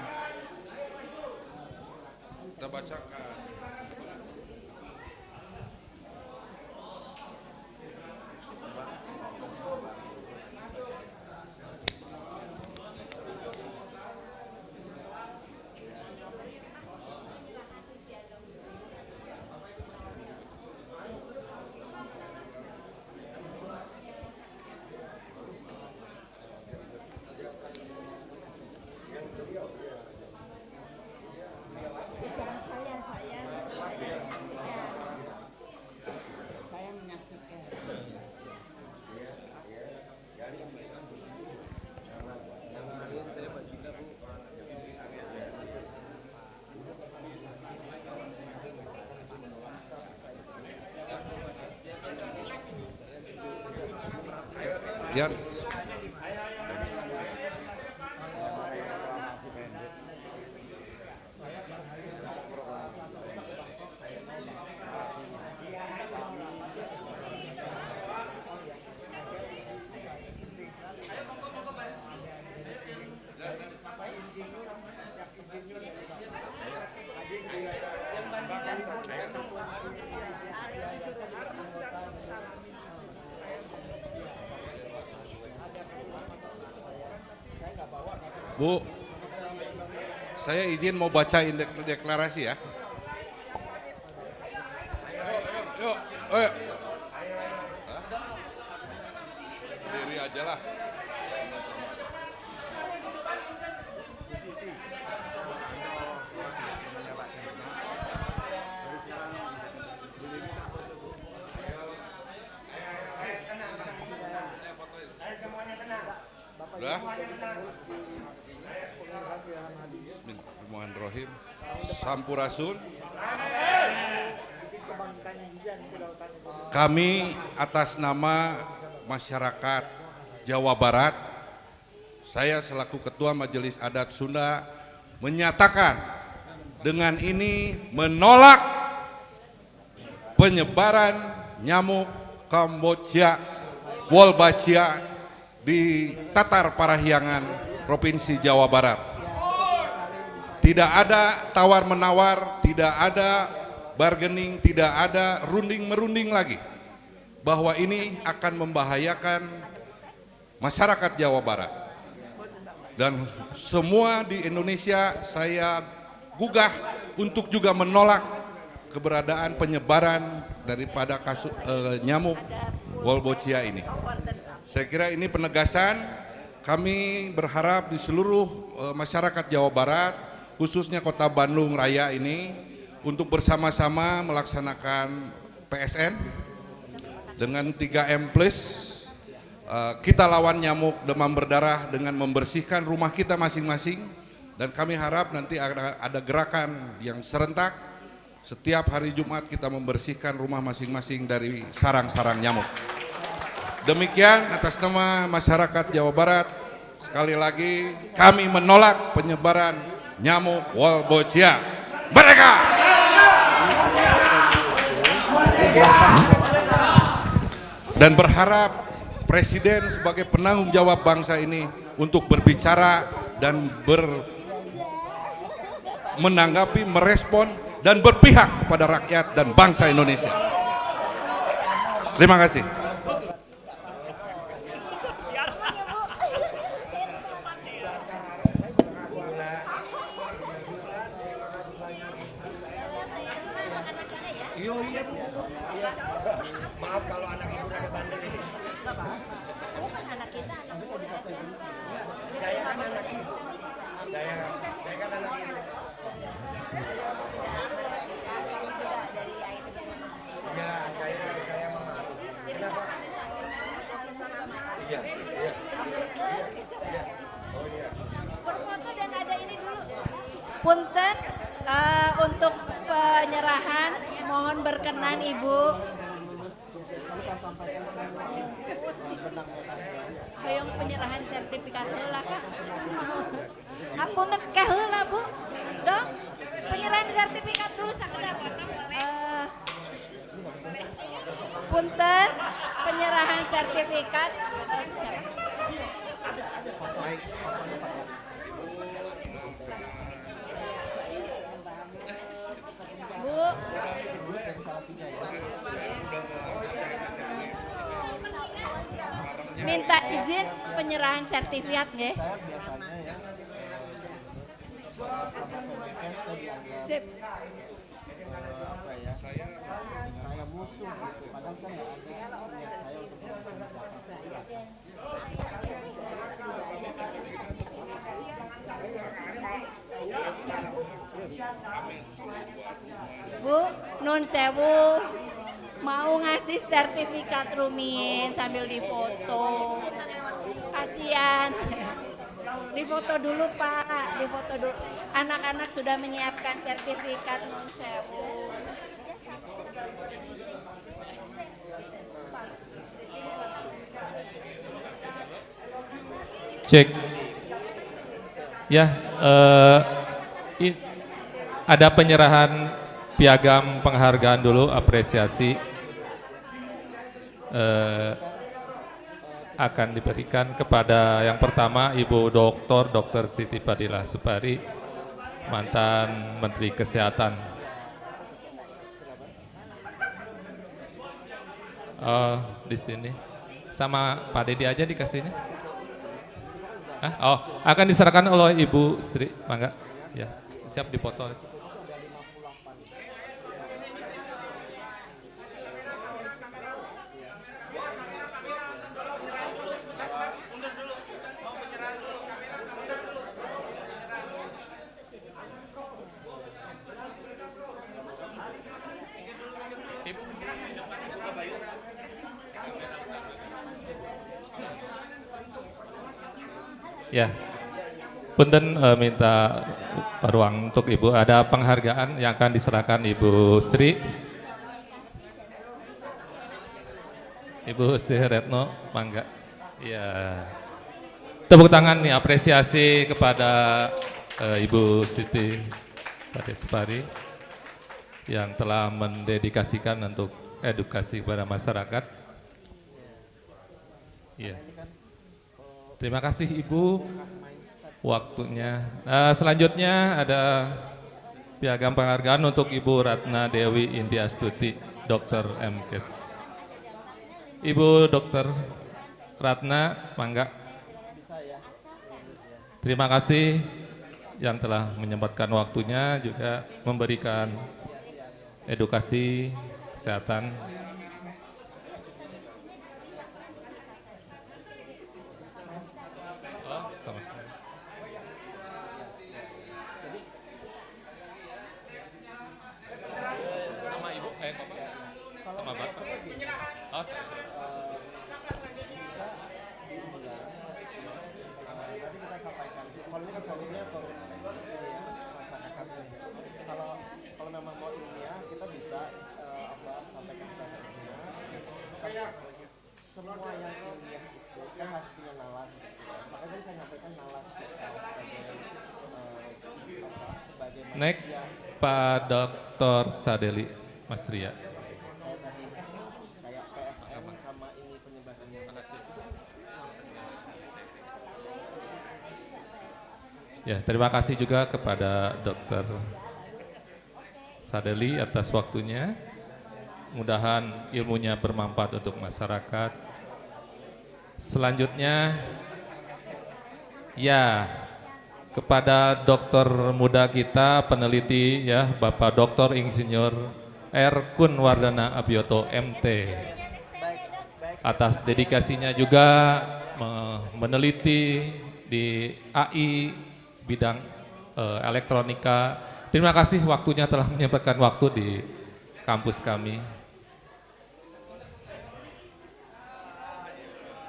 Kita bacakan. Yan. Bu, saya izin mau bacain deklarasi ya. Yuk, ayo. Diri aja lah. Udah? Bismillahirrahmanirrahim. Sampurasun. Kami atas nama masyarakat Jawa Barat, saya selaku Ketua Majelis Adat Sunda menyatakan dengan ini menolak penyebaran nyamuk Kombocia Wolbachia di Tatar Parahyangan Provinsi Jawa Barat. Tidak ada tawar-menawar, tidak ada bargaining, tidak ada runding-merunding lagi bahwa ini akan membahayakan masyarakat Jawa Barat. Dan semua di Indonesia saya gugah untuk juga menolak keberadaan penyebaran daripada kasus nyamuk Wolbachia ini. Saya kira ini penegasan. Kami berharap di seluruh masyarakat Jawa Barat, khususnya Kota Bandung Raya ini, untuk bersama-sama melaksanakan PSN dengan 3M+. Kita lawan nyamuk demam berdarah dengan membersihkan rumah kita masing-masing, dan kami harap nanti ada gerakan yang serentak. Setiap hari Jumat kita membersihkan rumah masing-masing dari sarang-sarang nyamuk. Demikian atas nama masyarakat Jawa Barat, sekali lagi kami menolak penyebaran nyamuk Wolbachia. Merdeka! Dan berharap Presiden sebagai penanggung jawab bangsa ini untuk berbicara dan menanggapi, merespon dan berpihak kepada rakyat dan bangsa Indonesia. Terima kasih. Iya Bu. Iya. Maaf kalau anak ibu ada bandel ini. Enggak apa. Bukan anak kita, anak muda. Saya kan anak ibu. Saya kan anak ibu. Ya, saya memahami. Kenapa? Iya. Oh iya. Berfoto dan ada ini dulu. Punten untuk penyerahan, mohon berkenan Ibu. Hoyong penyerahan sertifikat heula Kak. Apunten ke heula Bu. Dong. Penyerahan sertifikat dulu sakedap. Punten, penyerahan sertifikat. Bu. Minta izin penyerahan sertifikat nggih. Sip. Bu, nun sewu, mau ngasih sertifikat Rumin sambil difoto. Kasihan. Difoto dulu Pak, difoto dulu. Anak-anak sudah menyiapkan sertifikat nun sewu. Cek. Ya, ada penyerahan piagam penghargaan dulu, apresiasi akan diberikan kepada yang pertama Ibu Dr. Siti Fadilah Supari, mantan Menteri Kesehatan. Di sini sama Pak Dedi aja dikasihnya. Akan diserahkan oleh Ibu Sri, mangga. Ya, siap dipoto. Ya, punten minta ruang untuk Ibu. Ada penghargaan yang akan diserahkan Ibu Sri. Ibu Sri Retno, mangga. Ya, tepuk tangan nih apresiasi kepada Ibu Siti Fadilah Supari yang telah mendedikasikan untuk edukasi kepada masyarakat. Ya. Terima kasih Ibu waktunya. Selanjutnya ada piagam penghargaan untuk Ibu Ratna Dewi Indiastuti, Dr. MKes. Ibu Dr. Ratna, mangga. Terima kasih yang telah menyempatkan waktunya, juga memberikan edukasi kesehatan. Next, Pak Dr. Sadeli Mas Ria. Ya, terima kasih juga kepada Dr. Sadeli atas waktunya. Mudahan ilmunya bermanfaat untuk masyarakat. Selanjutnya, ya, kepada dokter muda kita, peneliti ya, Bapak Dr. Insinyur R. Kunwardana Abioto MT, atas dedikasinya juga meneliti di AI bidang elektronika. Terima kasih waktunya telah menyempatkan waktu di kampus kami.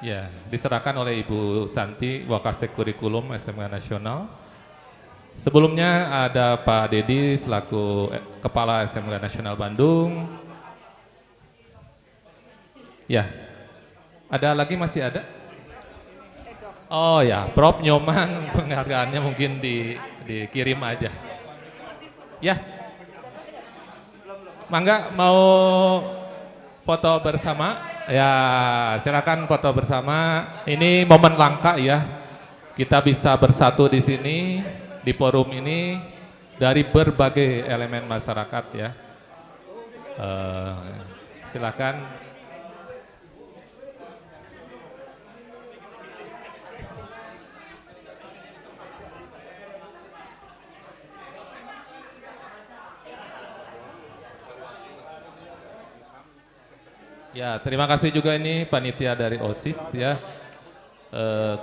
Ya, diserahkan oleh Ibu Santi, Wakasek Kurikulum SMK Nasional. Sebelumnya ada Pak Dedi selaku Kepala SMK Nasional Bandung. Ya, ada lagi, masih ada? Oh ya, Prof Nyoman penghargaannya mungkin dikirim aja. Ya, mangga mau foto bersama? Ya, silakan foto bersama. Ini momen langka ya, kita bisa bersatu di sini, di forum ini dari berbagai elemen masyarakat ya. Silakan. Ya, terima kasih juga ini panitia dari OSIS ya.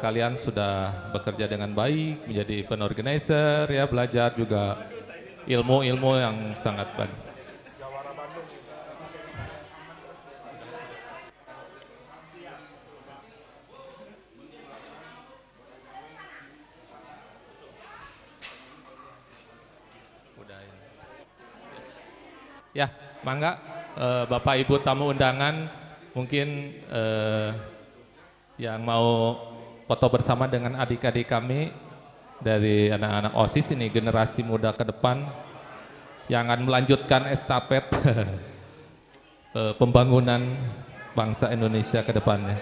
Kalian sudah bekerja dengan baik, menjadi event organizer ya, belajar juga ilmu-ilmu yang sangat bagus. Ya, mangga. Bapak Ibu tamu undangan mungkin yang mau foto bersama dengan adik-adik kami dari anak-anak OSIS ini, generasi muda ke depan yang akan melanjutkan estafet pembangunan bangsa Indonesia ke depannya.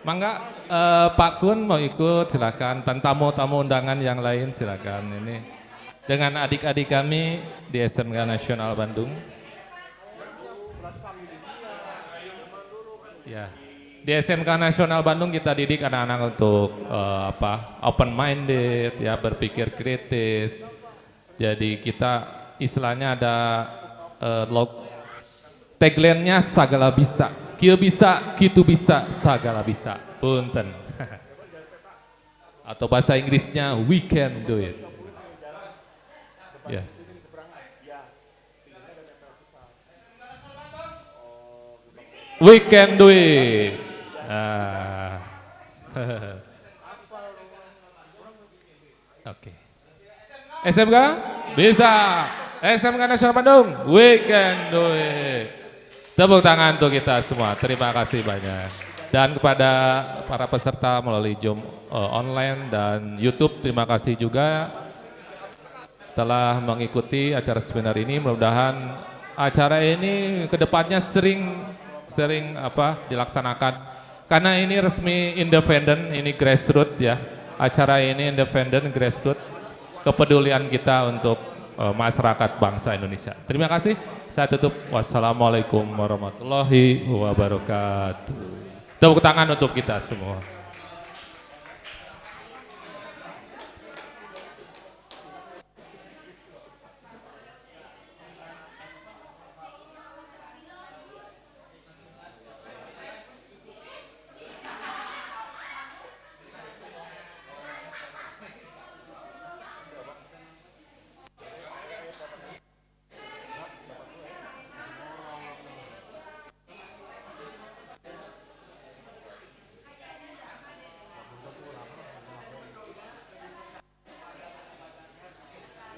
Mangga Pak Kun mau ikut, silakan. Dan tamu-tamu undangan yang lain silakan. Ini dengan adik-adik kami di SMK Nasional Bandung. Ya, di SMK Nasional Bandung kita didik anak-anak untuk open minded ya, berpikir kritis. Jadi kita istilahnya ada tagline-nya sagala bisa, kieu bisa, kitu bisa, sagala bisa. Punten. Atau bahasa Inggrisnya we can do it. Ya. We can do it. Oke. SMK bisa. SMK Nasional Bandung, we can do it. Tepuk tangan untuk kita semua. Terima kasih banyak. Dan kepada para peserta melalui Zoom online dan YouTube, terima kasih juga telah mengikuti acara seminar ini. Mudah-mudahan acara ini kedepannya sering dilaksanakan karena ini resmi independen, ini grassroots ya. Acara ini independen, grassroots, kepedulian kita untuk masyarakat bangsa Indonesia. Terima kasih. Saya tutup. Wassalamualaikum warahmatullahi wabarakatuh. Tepuk tangan untuk kita semua.